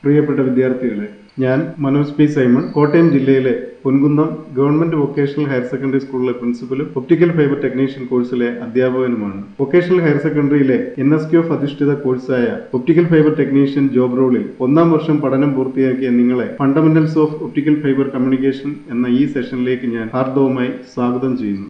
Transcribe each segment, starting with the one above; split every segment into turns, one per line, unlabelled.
പ്രിയപ്പെട്ട വിദ്യാർത്ഥികളെ, ഞാൻ മനോജ് പി സൈമൺ, കോട്ടയം ജില്ലയിലെ Ponkunnam government vocational higher secondary സ്കൂളിലെ പ്രിൻസിപ്പലും ഒപ്റ്റിക്കൽ ഫൈബർ ടെക്നീഷ്യൻ കോഴ്സിലെ അധ്യാപകനുമാണ്. വൊക്കേഷണൽ ഹയർ സെക്കൻഡറിയിലെ NSQF അധിഷ്ഠിത കോഴ്സായ ഒപ്റ്റിക്കൽ ഫൈബർ ടെക്നീഷ്യൻ ജോബ് റോളിൽ 1-ാം വർഷം പഠനം പൂർത്തിയാക്കിയ നിങ്ങളെ fundamentals of optical fibre communication എന്ന ഈ സെഷനിലേക്ക് ഞാൻ ഹാർദവമായി സ്വാഗതം ചെയ്യുന്നു.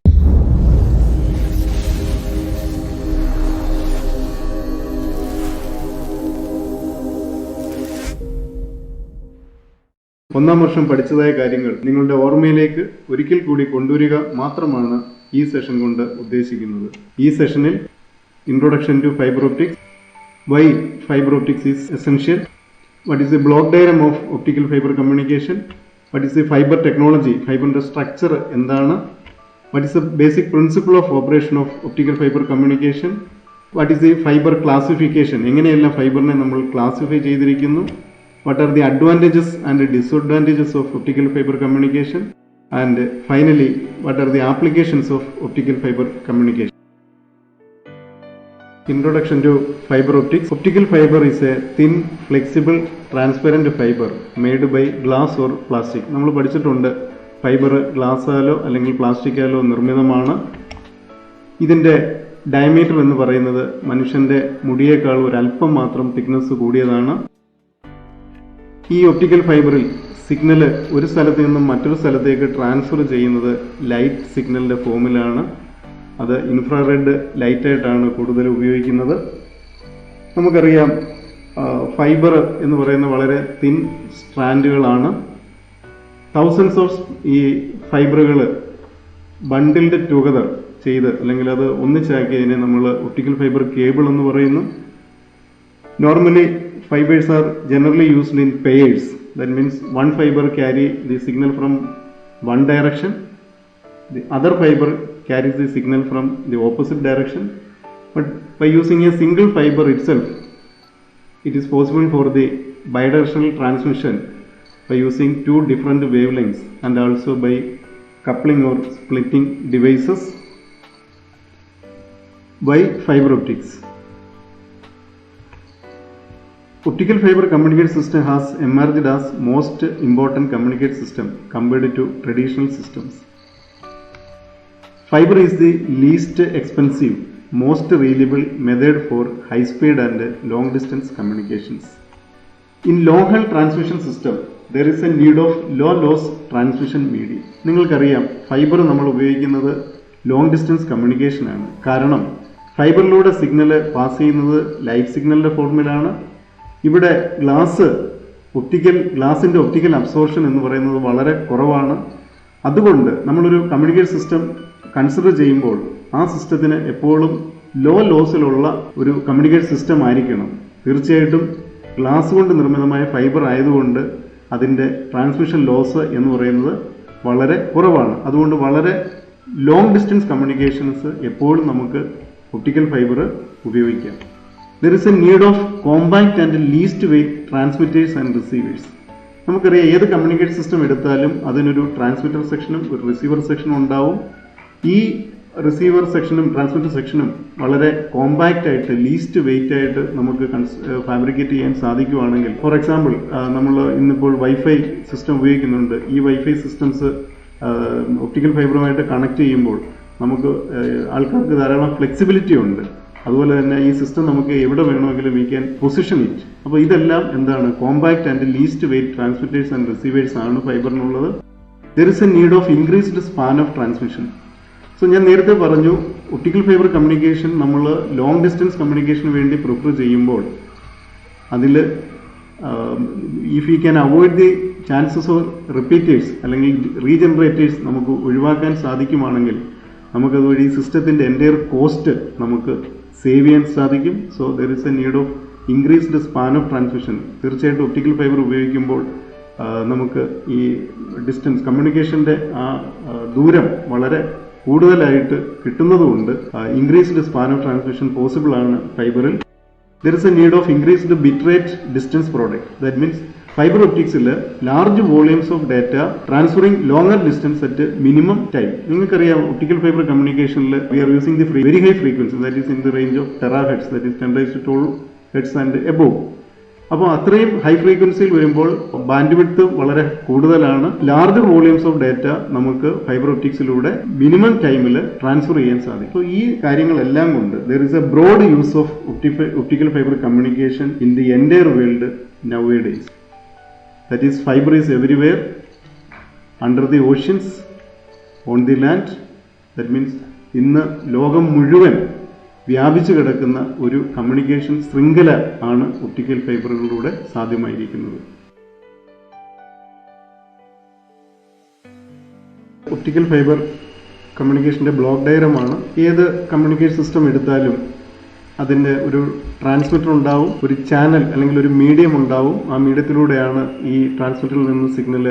ഒന്നാം വർഷം പഠിച്ചതായ കാര്യങ്ങൾ നിങ്ങളുടെ ഓർമ്മയിലേക്ക് ഒരിക്കൽ കൂടി കൊണ്ടുവരിക മാത്രമാണ് ഈ സെഷൻ കൊണ്ട് ഉദ്ദേശിക്കുന്നത്. ഈ സെഷനിൽ introduction to fibre optics, why fibre optics is essential, what is the block diagram of optical fibre communication, what is the fibre technology, ഫൈബറിന്റെ സ്ട്രക്ചർ എന്താണ്, what is the basic principle of operation of optical fibre communication, what is the fibre classification, എങ്ങനെയെല്ലാം ഫൈബറിനെ നമ്മൾ classify ചെയ്തിരിക്കുന്നു, what are the advantages and disadvantages of optical fiber communication, and finally what are the applications of optical fiber communication. Introduction to fiber optics. Optical fiber is a thin, flexible, transparent fiber made by glass or plastic. നമ്മൾ പഠിച്ചിട്ടുണ്ട്, fibre ഗ്ലാസ്സാലോ അല്ലെങ്കിൽ പ്ലാസ്റ്റിക്കാലോ നിർമ്മിതമാണ്. ഇതിൻ്റെ diameter എന്ന് പറയുന്നത് മനുഷ്യൻ്റെ മുടിയേക്കാൾ ഒരല്പം മാത്രം thickness കൂടിയതാണ്. ഈ ഒപ്റ്റിക്കൽ ഫൈബറിൽ സിഗ്നൽ ഒരു സ്ഥലത്ത് നിന്നും മറ്റൊരു സ്ഥലത്തേക്ക് ട്രാൻസ്ഫർ ചെയ്യുന്നത് ലൈറ്റ് സിഗ്നലിൻ്റെ ഫോമിലാണ്. അത് ഇൻഫ്രാറെഡ് ലൈറ്റായിട്ടാണ് കൂടുതൽ ഉപയോഗിക്കുന്നത്. നമുക്കറിയാം, ഫൈബർ എന്ന് പറയുന്ന വളരെ തിൻ സ്ട്രാൻഡുകളാണ്. തൗസൻഡ്സ് ഓഫ് ഈ ഫൈബറുകൾ ബണ്ടിൽഡ് ടുഗദർ ചെയ്ത് അല്ലെങ്കിൽ അത് ഒന്നിച്ചാക്കിയതിനെ നമ്മൾ ഒപ്റ്റിക്കൽ ഫൈബർ കേബിൾ എന്ന് പറയുന്നു. Normally fibers are generally used in pairs. That means one fiber carry the signal from one direction, the other fiber carries the signal from the opposite direction. But by using a single fiber itself, it is possible for the bidirectional transmission by using two different wavelengths and also by coupling or splitting devices. By fiber optics. Optical fiber communication system has emerged as most important communication system compared to traditional systems. Fiber is the least expensive, most reliable method for high speed and long distance communications. In long haul transmission system, there is a need of low loss transmission medium. നിങ്ങൾക്കറിയാം, fibre നമ്മൾ ഉപയോഗിക്കുന്നത് long distance communication ആണ്. കാരണം ഫൈബറിലൂടെ signal pass ചെയ്യുന്നത് light സിഗ്നലിന്റെ ഫോർമിലാണ്. ഇവിടെ ഗ്ലാസിൻ്റെ optical absorption എന്ന് പറയുന്നത് വളരെ കുറവാണ്. അതുകൊണ്ട് നമ്മളൊരു കമ്മ്യൂണിക്കേഷൻ സിസ്റ്റം കൺസിഡർ ചെയ്യുമ്പോൾ ആ സിസ്റ്റത്തിന് എപ്പോഴും ലോ ലോസിലുള്ള ഒരു കമ്മ്യൂണിക്കേഷൻ സിസ്റ്റം ആയിരിക്കണം. തീർച്ചയായിട്ടും ഗ്ലാസ് കൊണ്ട് നിർമ്മിതമായ ഫൈബർ ആയതുകൊണ്ട് അതിൻ്റെ ട്രാൻസ്മിഷൻ ലോസ് എന്ന് പറയുന്നത് വളരെ കുറവാണ്. അതുകൊണ്ട് വളരെ ലോങ് ഡിസ്റ്റൻസ് കമ്മ്യൂണിക്കേഷൻസ് എപ്പോഴും നമുക്ക് ഒപ്റ്റിക്കൽ ഫൈബർ ഉപയോഗിക്കാം. There is a need of compact and least weight transmitters and receivers. നമുക്കറിയാം, ഏത് കമ്മ്യൂണിക്കേഷൻ സിസ്റ്റം എടുത്താലും അതിനൊരു ട്രാൻസ്മിറ്റർ സെക്ഷനും ഒരു റിസീവർ സെക്ഷനും ഉണ്ടാവും. ഈ റിസീവർ സെക്ഷനും ട്രാൻസ്മിറ്റർ സെക്ഷനും വളരെ കോമ്പാക്റ്റ് ആയിട്ട്, ലീസ്റ്റ് വെയിറ്റ് ആയിട്ട് നമുക്ക് ഫാബ്രിക്കേറ്റ് ചെയ്യാൻ സാധിക്കുകയാണെങ്കിൽ, ഫോർ എക്സാമ്പിൾ നമ്മൾ ഇന്നിപ്പോൾ വൈഫൈ സിസ്റ്റം ഉപയോഗിക്കുന്നുണ്ട്. ഈ വൈഫൈ സിസ്റ്റംസ് ഒപ്റ്റിക്കൽ ഫൈബറുമായിട്ട് കണക്ട് ചെയ്യുമ്പോൾ നമുക്ക് ആൾക്കാർക്ക് ധാരാളം ഫ്ലെക്സിബിലിറ്റി ഉണ്ട്. അതുപോലെ തന്നെ ഈ സിസ്റ്റം നമുക്ക് എവിടെ വേണമെങ്കിലും വി ക്യാൻ പൊസിഷൻ ഇറ്റ്. അപ്പോൾ ഇതെല്ലാം എന്താണ്, compact and least weight transmitters and receivers ആണ് ഫൈബറിനുള്ളത്. There is a need of increased span of transmission. So ഞാൻ നേരത്തെ പറഞ്ഞു, ഒപ്റ്റിക്കൽ ഫൈബർ കമ്മ്യൂണിക്കേഷൻ നമ്മൾ ലോങ് ഡിസ്റ്റൻസ് കമ്മ്യൂണിക്കേഷന് വേണ്ടി പ്രിഫർ ചെയ്യുമ്പോൾ അതിൽ if you can avoid the chances of repeaters അല്ലെങ്കിൽ റീജനറേറ്റേഴ്സ് നമുക്ക് ഒഴിവാക്കാൻ സാധിക്കുവാണെങ്കിൽ നമുക്കതുവഴി സിസ്റ്റത്തിൻ്റെ എൻ്റയർ കോസ്റ്റ് നമുക്ക് സേവ് ചെയ്യാൻ സാധിക്കും. So there is a need of increased span of transmission. തീർച്ചയായിട്ടും ഒപ്റ്റിക്കൽ ഫൈബർ ഉപയോഗിക്കുമ്പോൾ നമുക്ക് ഈ ഡിസ്റ്റൻസ് കമ്മ്യൂണിക്കേഷൻ്റെ ആ ദൂരം വളരെ കൂടുതലായിട്ട് കിട്ടുന്നതുകൊണ്ട് increased span of transmission possible ആണ് ഫൈബറിൽ. There is a need of increased bit distance product. That means fibre ഒപ്റ്റിക്സിൽ large volumes of data transferring longer distance at minimum time. നിങ്ങൾക്കറിയാം, ഒപ്റ്റിക്കൽ ഫൈബർ കമ്മ്യൂണിക്കേഷനിൽ we are using the very high frequency, that is in the range of terahertz, that is 10⁻12 hertz and above. അപ്പോൾ അത്രയും high ഫ്രീക്വൻസിയിൽ വരുമ്പോൾ bandwidth വളരെ കൂടുതലാണ്. Larger volumes of data നമുക്ക് fibre ഒപ്റ്റിക്സിലൂടെ മിനിമം ടൈമിൽ ട്രാൻസ്ഫർ ചെയ്യാൻ സാധിക്കും. അപ്പോൾ ഈ കാര്യങ്ങളെല്ലാം കൊണ്ട് there is a broad use of optical fibre communication in the entire world nowadays. That is, fiber is everywhere, under the oceans, on the land. That means ഇന്ന് ലോകം മുഴുവൻ വ്യാപിച്ചു കിടക്കുന്ന ഒരു കമ്മ്യൂണിക്കേഷൻ ശൃംഖല ആണ് ഒപ്റ്റിക്കൽ ഫൈബറുകളിലൂടെ സാധ്യമായിരിക്കുന്നത്. ഒപ്റ്റിക്കൽ ഫൈബർ കമ്മ്യൂണിക്കേഷൻ്റെ ബ്ലോക്ക് ഡയഗ്രമാണ്. ഏത് കമ്മ്യൂണിക്കേഷൻ സിസ്റ്റം എടുത്താലും അതിൻ്റെ ഒരു ട്രാൻസ്മിറ്റർ ഉണ്ടാവും, ഒരു ചാനൽ അല്ലെങ്കിൽ ഒരു മീഡിയം ഉണ്ടാവും. ആ മീഡിയത്തിലൂടെയാണ് ഈ ട്രാൻസ്മിറ്ററിൽ നിന്ന് സിഗ്നൽ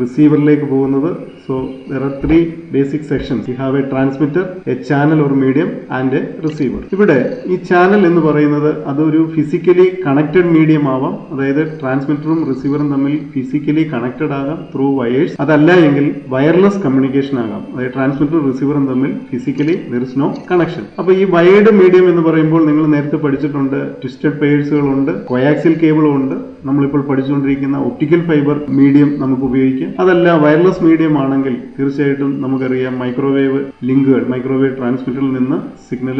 റിസീവറിലേക്ക് പോകുന്നത്. So there are 3 basic sections. You have A transmitter, A channel or medium and A receiver. ഇവിടെ ഈ ചാനൽ എന്ന് പറയുന്നത് അതൊരു ഫിസിക്കലി കണക്റ്റഡ് മീഡിയം ആവാം. അതായത് ട്രാൻസ്മിറ്ററും റിസീവറും തമ്മിൽ ഫിസിക്കലി കണക്റ്റഡ് ആകാം ത്രൂ വയേഴ്സ്. അതല്ല എങ്കിൽ വയർലെസ് കമ്മ്യൂണിക്കേഷൻ ആകാം. അതായത് ട്രാൻസ്മിറ്ററും റിസീവറും തമ്മിൽ physically there is no connection. അപ്പോൾ ഈ വയേർഡ് മീഡിയം എന്ന് പറയുമ്പോൾ നിങ്ങൾ നേരത്തെ പഠിച്ചിട്ടുണ്ട്, ട്വിസ്റ്റഡ് പെയേഴ്സുകളുണ്ട്, കോയാക്സിയൽ കേബിളും ഉണ്ട്. നമ്മളിപ്പോൾ പഠിച്ചുകൊണ്ടിരിക്കുന്ന ഒപ്റ്റിക്കൽ ഫൈബർ മീഡിയം നമുക്ക് ഉപയോഗിക്കാം. അതല്ല വയർലെസ് മീഡിയം ആണെങ്കിൽ തീർച്ചയായിട്ടും നമുക്കറിയാം മൈക്രോവേവ് ലിങ്കുകൾ, മൈക്രോവേവ് ട്രാൻസ്മിറ്ററിൽ നിന്ന് സിഗ്നൽ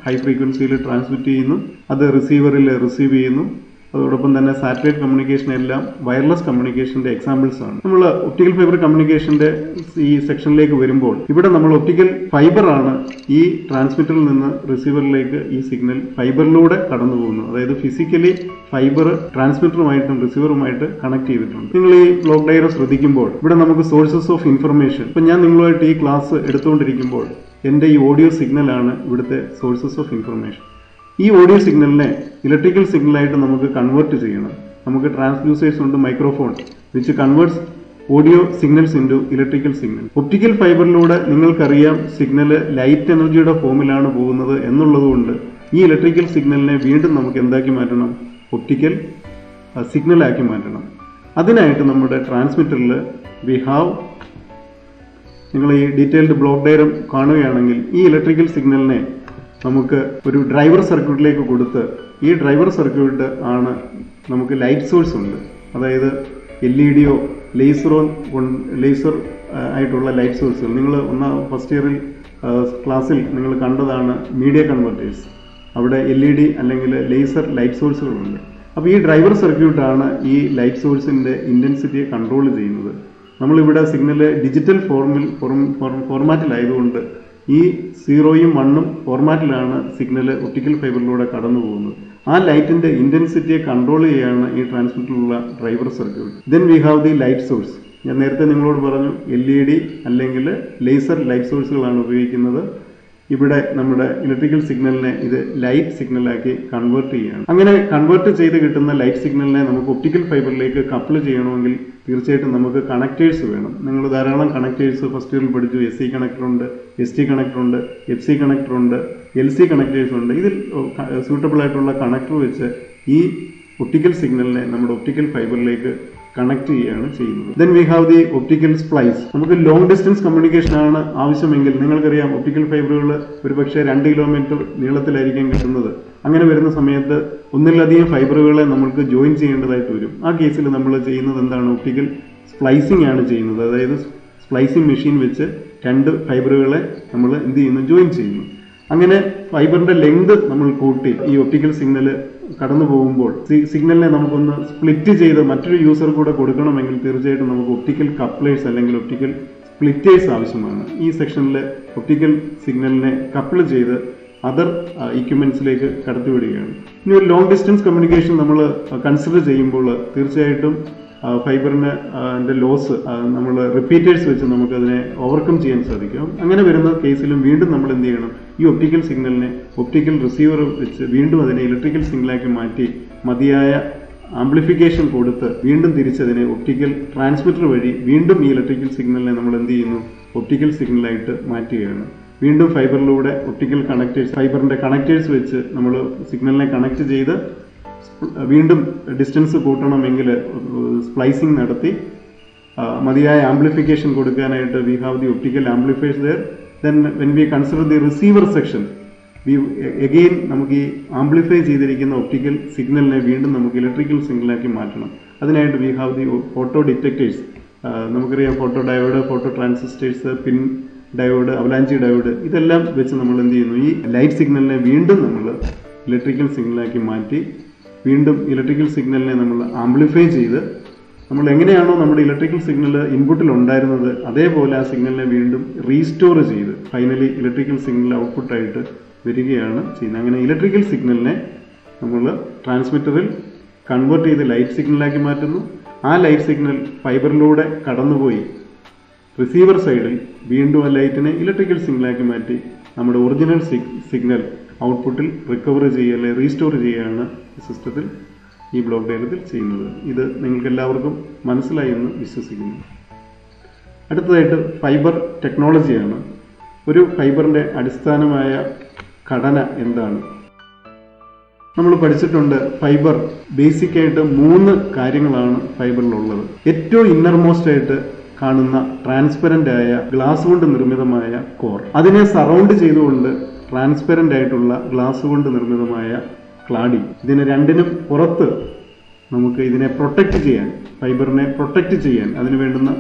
ഹൈ ഫ്രീക്വൻസിയിൽ ട്രാൻസ്മിറ്റ് ചെയ്യുന്നു, അത് റിസീവറിൽ റിസീവ് ചെയ്യുന്നു. അതോടൊപ്പം തന്നെ സാറ്റലൈറ്റ് കമ്മ്യൂണിക്കേഷൻ എല്ലാം വയർലെസ് കമ്മ്യൂണിക്കേഷന്റെ എക്സാമ്പിൾസ് ആണ്. നമ്മൾ ഒപ്റ്റിക്കൽ ഫൈബർ കമ്മ്യൂണിക്കേഷന്റെ ഈ സെക്ഷനിലേക്ക് വരുമ്പോൾ ഇവിടെ നമ്മൾ ഒപ്റ്റിക്കൽ ഫൈബർ ആണ് ഈ ട്രാൻസ്മിറ്ററിൽ നിന്ന് റിസീവറിലേക്ക് ഈ സിഗ്നൽ ഫൈബറിലൂടെ കടന്നു പോകുന്നു. അതായത് ഫിസിക്കലി ഫൈബർ ട്രാൻസ്മിറ്ററുമായിട്ടും റിസീവറുമായിട്ട് കണക്ട് ചെയ്തിട്ടുണ്ട്. നിങ്ങൾ ഈ ബ്ലോക്ക് ഡയഗ്രം ശ്രദ്ധിക്കുമ്പോൾ ഇവിടെ നമുക്ക് സോഴ്സസ് ഓഫ് ഇൻഫർമേഷൻ, ഇപ്പം ഞാൻ നിങ്ങളുമായിട്ട് ഈ ക്ലാസ് എടുത്തുകൊണ്ടിരിക്കുമ്പോൾ എൻ്റെ ഈ ഓഡിയോ സിഗ്നലാണ് ഇവിടുത്തെ സോഴ്സസ് ഓഫ് ഇൻഫർമേഷൻ. ഈ ഓഡിയോ സിഗ്നലിനെ ഇലക്ട്രിക്കൽ സിഗ്നലായിട്ട് നമുക്ക് കൺവേർട്ട് ചെയ്യണം. നമുക്ക് ട്രാൻസ്ഡ്യൂസേഴ്സ് ഉണ്ട്, microphone which converts audio signals into electrical signal. Optical ഫൈബറിലൂടെ നിങ്ങൾക്കറിയാം സിഗ്നൽ ലൈറ്റ് എനർജിയുടെ ഫോമിലാണ് പോകുന്നത് എന്നുള്ളതുകൊണ്ട് ഈ ഇലക്ട്രിക്കൽ സിഗ്നലിനെ വീണ്ടും നമുക്ക് എന്താക്കി മാറ്റണം? ഒപ്റ്റിക്കൽ സിഗ്നലാക്കി മാറ്റണം. അതിനായിട്ട് നമ്മുടെ ട്രാൻസ്മിറ്ററിൽ വി ഹാവ്, നിങ്ങൾ ഈ ഡീറ്റെയിൽഡ് ബ്ലോക്ക് ഡയഗ്രം കാണുകയാണെങ്കിൽ ഈ ഇലക്ട്രിക്കൽ സിഗ്നലിനെ നമുക്ക് ഒരു ഡ്രൈവർ സർക്യൂട്ടിലേക്ക് കൊടുത്ത് ഈ ഡ്രൈവർ സർക്യൂട്ട് ആണ് നമുക്ക് ലൈറ്റ് സോഴ്സ് ഉണ്ട്. അതായത് LED-യോ ലേസർ ആയിട്ടുള്ള ലൈറ്റ് സോഴ്സുകൾ. നിങ്ങൾ ഫസ്റ്റ് ഇയറിൽ ക്ലാസ്സിൽ നിങ്ങൾ കണ്ടതാണ് മീഡിയ കൺവെർട്ടേഴ്സ്. അവിടെ LED അല്ലെങ്കിൽ ലേസർ ലൈറ്റ് സോഴ്സുകളുണ്ട്. അപ്പോൾ ഈ ഡ്രൈവർ സർക്യൂട്ടാണ് ഈ ലൈറ്റ് സോഴ്സിൻ്റെ ഇൻറ്റൻസിറ്റിയെ കൺട്രോൾ ചെയ്യുന്നത്. നമ്മളിവിടെ സിഗ്നൽ ഡിജിറ്റൽ ഫോർമാറ്റിലായതുകൊണ്ട് ഈ 0യും 1ഉം ഫോർമാറ്റിലാണ് സിഗ്നൽ ഒപ്റ്റിക്കൽ ഫൈബറിലൂടെ കടന്നു പോകുന്നത്. ആ ലൈറ്റിന്റെ ഇന്റൻസിറ്റിയെ കൺട്രോൾ ചെയ്യുകയാണ് ഈ ട്രാൻസ്മിറ്ററിലുള്ള driver circuit. Then we have the light source. ഞാൻ നേരത്തെ നിങ്ങളോട് പറഞ്ഞു LED അല്ലെങ്കിൽ ലേസർ ലൈറ്റ് സോഴ്സുകളാണ് ഉപയോഗിക്കുന്നത്. ഇവിടെ നമ്മുടെ ഇലക്ട്രിക്കൽ സിഗ്നലിനെ ഇത് ലൈറ്റ് സിഗ്നലാക്കി കൺവേർട്ട് ചെയ്യുകയാണ്. അങ്ങനെ കൺവേർട്ട് ചെയ്ത് കിട്ടുന്ന ലൈറ്റ് സിഗ്നലിനെ നമുക്ക് ഒപ്റ്റിക്കൽ ഫൈബറിലേക്ക് കപ്പിൾ ചെയ്യണമെങ്കിൽ തീർച്ചയായിട്ടും നമുക്ക് കണക്റ്റേഴ്സ് വേണം. നിങ്ങൾ ധാരാളം കണക്റ്റേഴ്സ് ഫസ്റ്റ് ഇയറിൽ പഠിച്ചു. SC കണക്ടറുണ്ട്, ST കണക്ടറുണ്ട്, FC കണക്ടറുണ്ട്, LC connectors ഉണ്ട്. ഇതിൽ സൂട്ടബിൾ ആയിട്ടുള്ള കണക്ടർ വെച്ച് ഈ ഒപ്റ്റിക്കൽ സിഗ്നലിനെ നമ്മുടെ ഒപ്റ്റിക്കൽ ഫൈബറിലേക്ക് കണക്ട് ചെയ്യുകയാണ് ചെയ്യുന്നത്. Then we have the optical splice. നമുക്ക് ലോങ് ഡിസ്റ്റൻസ് കമ്മ്യൂണിക്കേഷൻ ആണ് ആവശ്യമെങ്കിൽ നിങ്ങൾക്കറിയാം ഒപ്റ്റിക്കൽ ഫൈബറുകൾ ഒരുപക്ഷെ 2 കിലോമീറ്റർ നീളത്തിലായിരിക്കും കിട്ടുന്നത്. അങ്ങനെ വരുന്ന സമയത്ത് ഒന്നിലധികം ഫൈബറുകളെ നമുക്ക് ജോയിൻ ചെയ്യേണ്ടതായിട്ട് വരും. ആ കേസിൽ നമ്മൾ ചെയ്യുന്നത് എന്താണ്? ഒപ്റ്റിക്കൽ സ്പ്ലൈസിംഗ് ആണ് ചെയ്യുന്നത്. അതായത് സ്പ്ലൈസിംഗ് മെഷീൻ വെച്ച് 2 ഫൈബറുകളെ നമ്മൾ എന്ത് ചെയ്യുന്നു? ജോയിൻ ചെയ്യുന്നു. അങ്ങനെ ഫൈബറിന്റെ ലെങ്ത് നമ്മൾ കൂട്ടി ഈ ഒപ്റ്റിക്കൽ സിഗ്നൽ കടന്നു പോകുമ്പോൾ സിഗ്നലിനെ നമുക്കൊന്ന് സ്പ്ലിറ്റ് ചെയ്ത് മറ്റൊരു യൂസർ കൂടെ കൊടുക്കണമെങ്കിൽ തീർച്ചയായിട്ടും നമുക്ക് ഒപ്റ്റിക്കൽ കപ്ലേഴ്സ് അല്ലെങ്കിൽ ഒപ്റ്റിക്കൽ സ്പ്ലിറ്റേഴ്സ് ആവശ്യമാണ്. ഈ സെക്ഷനിൽ ഒപ്റ്റിക്കൽ സിഗ്നലിനെ കപ്പിൾ ചെയ്ത് അതർ ഇക്വിപ്മെന്റ്സിലേക്ക് കടത്തിവിടുകയാണ്. ഇനി ഒരു ലോങ് ഡിസ്റ്റൻസ് കമ്മ്യൂണിക്കേഷൻ നമ്മൾ കൺസിഡർ ചെയ്യുമ്പോൾ തീർച്ചയായിട്ടും ഫൈബറിന് ലോസ് നമ്മൾ റിപ്പീറ്റേഴ്സ് വെച്ച് നമുക്കതിനെ ഓവർകം ചെയ്യാൻ സാധിക്കും. അങ്ങനെ വരുന്ന കേസിലും വീണ്ടും നമ്മൾ എന്ത് ചെയ്യണം? ഈ ഒപ്റ്റിക്കൽ സിഗ്നലിനെ ഒപ്റ്റിക്കൽ റിസീവർ വെച്ച് വീണ്ടും അതിനെ ഇലക്ട്രിക്കൽ സിഗ്നലാക്കി മാറ്റി മതിയായ ആംപ്ലിഫിക്കേഷൻ കൊടുത്ത് വീണ്ടും തിരിച്ചതിനെ ഒപ്റ്റിക്കൽ ട്രാൻസ്മിറ്റർ വഴി വീണ്ടും ഈ ഇലക്ട്രിക്കൽ സിഗ്നലിനെ നമ്മൾ എന്ത് ചെയ്യുന്നു? ഒപ്റ്റിക്കൽ സിഗ്നലായിട്ട് മാറ്റുകയാണ്. വീണ്ടും ഫൈബറിലൂടെ ഒപ്റ്റിക്കൽ കണക്റ്റേഴ്സ്, ഫൈബറിന്റെ കണക്റ്റേഴ്സ് വെച്ച് നമ്മൾ സിഗ്നലിനെ കണക്ട് ചെയ്ത് വീണ്ടും ഡിസ്റ്റൻസ് കൂട്ടണമെങ്കിൽ സ്പ്ലൈസിംഗ് നടത്തി മതിയായ ആംപ്ലിഫിക്കേഷൻ കൊടുക്കാനായിട്ട് we have the optical amplifiers there. Then when we consider the receiver section, again നമുക്ക് ഈ ആംപ്ലിഫൈ ചെയ്തിരിക്കുന്ന ഒപ്റ്റിക്കൽ സിഗ്നലിനെ വീണ്ടും നമുക്ക് ഇലക്ട്രിക്കൽ സിഗ്നലാക്കി മാറ്റണം. അതിനായിട്ട് V have the photo detectors. നമുക്കറിയാം ഫോട്ടോ ഡയോഡ്, ഫോട്ടോ ട്രാൻസിസ്റ്റേഴ്സ്, പിൻ ഡയോഡ്, അവലാഞ്ചി ഡയോഡ്, ഇതെല്ലാം വെച്ച് നമ്മൾ എന്ത് ചെയ്യുന്നു, ഈ ലൈറ്റ് സിഗ്നലിനെ വീണ്ടും നമ്മൾ ഇലക്ട്രിക്കൽ സിഗ്നലാക്കി മാറ്റി വീണ്ടും ഇലക്ട്രിക്കൽ സിഗ്നലിനെ നമ്മൾ ആംപ്ലിഫൈ ചെയ്ത് നമ്മൾ എങ്ങനെയാണോ നമ്മുടെ ഇലക്ട്രിക്കൽ സിഗ്നൽ ഇൻപുട്ടിൽ ഉണ്ടായിരുന്നത് അതേപോലെ ആ സിഗ്നലിനെ വീണ്ടും റീസ്റ്റോർ ചെയ്ത് ഫൈനലി ഇലക്ട്രിക്കൽ സിഗ്നൽ ഔട്ട്പുട്ടായിട്ട് വരികയാണ് ചെയ്യുന്നത്. അങ്ങനെ ഇലക്ട്രിക്കൽ സിഗ്നലിനെ നമ്മൾ ട്രാൻസ്മിറ്ററിൽ കൺവേർട്ട് ചെയ്ത് ലൈറ്റ് സിഗ്നലാക്കി മാറ്റുന്നു. ആ ലൈറ്റ് സിഗ്നൽ ഫൈബറിലൂടെ കടന്നുപോയി റിസീവർ സൈഡിൽ വീണ്ടും ആ ലൈറ്റിനെ ഇലക്ട്രിക്കൽ സിഗ്നലാക്കി മാറ്റി നമ്മുടെ ഒറിജിനൽ സിഗ്നൽ ഔട്ട്പുട്ടിൽ റിക്കവർ ചെയ്യുക അല്ലെങ്കിൽ റീസ്റ്റോർ ചെയ്യുകയാണ് ഈ സിസ്റ്റത്തിൽ, ഈ ബ്ലോക്ക് ഡയഗ്രത്തിൽ ചെയ്യുന്നത്. ഇത് നിങ്ങൾക്ക് എല്ലാവർക്കും മനസ്സിലായി എന്ന് വിശ്വസിക്കുന്നു. അടുത്തതായിട്ട് ഫൈബർ ടെക്നോളജിയാണ്. ഒരു ഫൈബറിൻ്റെ അടിസ്ഥാനമായ ഘടന എന്താണ്? നമ്മൾ പഠിച്ചിട്ടുണ്ട് ഫൈബർ ബേസിക്കായിട്ട് 3 കാര്യങ്ങളാണ് ഫൈബറിലുള്ളത്. ഏറ്റവും ഇന്നർമോസ്റ്റ് ആയിട്ട് കാണുന്ന ട്രാൻസ്പെറൻ്റ് ആയ ഗ്ലാസ് കൊണ്ട് നിർമ്മിതമായ കോർ, അതിനെ സറൗണ്ട് ചെയ്തുകൊണ്ട് ട്രാൻസ്പെറൻ്റ് ആയിട്ടുള്ള ഗ്ലാസ് കൊണ്ട് നിർമ്മിതമായ ക്ലാഡിംഗ്. ഇതിന് രണ്ടിനും പുറത്ത് നമുക്ക് ഇതിനെ പ്രൊട്ടക്റ്റ് ചെയ്യാൻ, ഫൈബറിനെ പ്രൊട്ടക്റ്റ് ചെയ്യാൻ, അതിന് വേണ്ടുന്ന